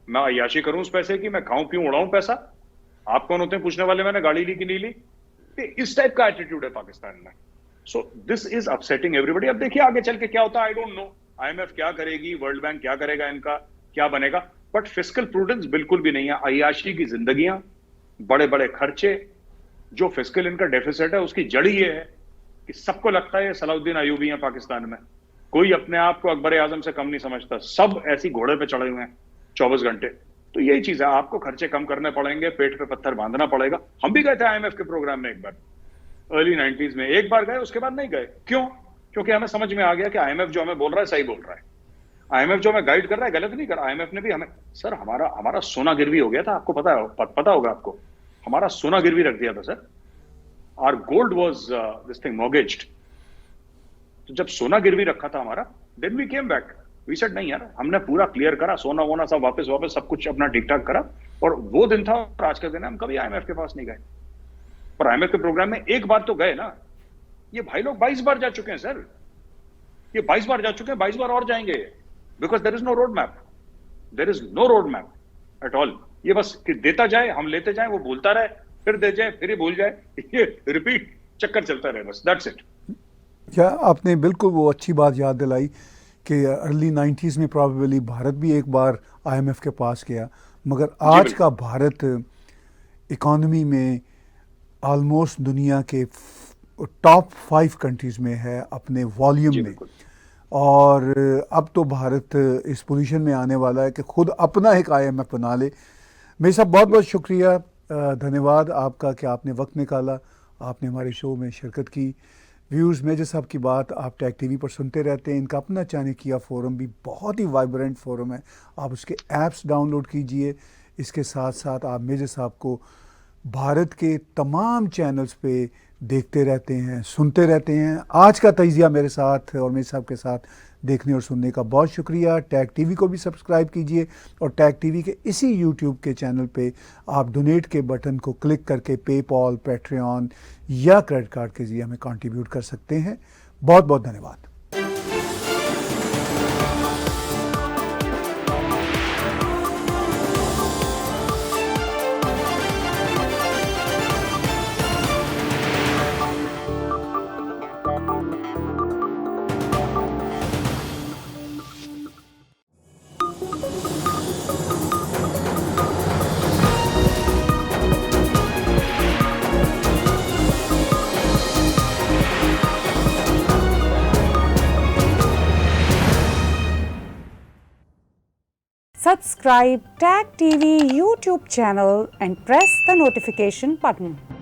S2: मैं अय्याशी करूं उस पैसे की, मैं खाऊं पीऊं उड़ाऊं पैसा। आप कौन होते हैं पूछने वाले मैंने गाड़ी ली कि नहीं ली? इस टाइप का एटीट्यूड है पाकिस्तान में। So this is upsetting everybody. अब देखिए आगे चल के क्या होता है, आई डोंट नो। आईएमएफ क्या करेगी, वर्ल्ड बैंक क्या करेगा, इनका क्या बनेगा, बट फिस्कल प्रूडेंस बिल्कुल भी नहीं है। अय्याशी की जिंदगियां, बड़े बड़े खर्चे, जो फिस्कल इनका डेफिसिट है उसकी जड़ ये है कि सबको लगता है ये सलाउद्दीन अयूबी है पाकिस्तान में। कोई अपने आप को अकबर आजम से कम नहीं समझता, सब ऐसी घोड़े पे चढ़े हुए हैं 24 घंटे। तो यही चीज है, आपको खर्चे कम करने पड़ेंगे, पेट पे पत्थर बांधना पड़ेगा। हम भी गए थे आईएमएफ के प्रोग्राम में एक बार, अर्ली 90s में एक बार गए, उसके बाद नहीं गए। क्यों? क्योंकि हमें समझ में आ गया कि आईएमएफ जो हमें बोल रहा है सही बोल रहा है। आईएमएफ जो हमें गाइड कर रहा है गलत नहीं कर रहा। आईएमएफ ने भी हमें, सर हमारा सोना गिरवी हो गया था, आपको पता होगा आपको, हमारा सोना गिरवी रख दिया था sir. Our gold was this thing mortgaged. तो जब सोना गिरवी रखा था हमारा, then we came back, we said नहीं यार, हमने पूरा क्लियर करा, सोना वोना सब वापस सब कुछ अपना ठीक ठाक करा। और वो दिन था और आज का दिन है, हम कभी आईएमएफ के पास नहीं गए। पर आईएमएफ के प्रोग्राम में एक बार तो गए ना। ये भाई लोग 22 बार जा चुके हैं सर, ये 22 बार जा चुके हैं, 22 बार और जाएंगे, because there is no road map, there is no road map at all. ये बस कि देता जाए, हम लेते जाए, वो भूलता रहे, फिर दे जाए, फिर ही भूल जाए, ये रिपीट चक्कर चलता रहे, बस दैट्स इट।
S1: क्या आपने बिल्कुल वो अच्छी बात याद दिलाई कि अर्ली 90s में प्रॉबेबली भारत भी एक बार आईएमएफ के पास गया, मगर आज का भारत इकॉनमी में ऑलमोस्ट दुनिया के टॉप 5 कंट्रीज़ में है अपने वॉल्यूम में। और अब तो भारत इस पोजीशन में आने वाला है कि खुद अपना एक आईएमएफ बना ले। मेरे साहब बहुत बहुत शुक्रिया, धन्यवाद आपका कि आपने वक्त निकाला, आपने हमारे शो में शिरकत की। व्यूज़ मेजर साहब की बात आप टैग टीवी पर सुनते रहते हैं। इनका अपना चाणक्य फोरम भी बहुत ही वाइब्रेंट फोरम है, आप उसके ऐप्स डाउनलोड कीजिए। इसके साथ साथ आप मेजर साहब को भारत के तमाम चैनल्स पे देखते रहते हैं, सुनते रहते हैं। आज का तजिया मेरे साथ और मेरे साहब के साथ देखने और सुनने का बहुत शुक्रिया। टैग टीवी को भी सब्सक्राइब कीजिए और टैग टीवी के इसी यूट्यूब के चैनल पे आप डोनेट के बटन को क्लिक करके पेपॉल, पैट्रियन या क्रेडिट कार्ड के जरिए हमें कंट्रीब्यूट कर सकते हैं। बहुत बहुत धन्यवाद।
S3: Subscribe Tag TV YouTube channel and press the notification button.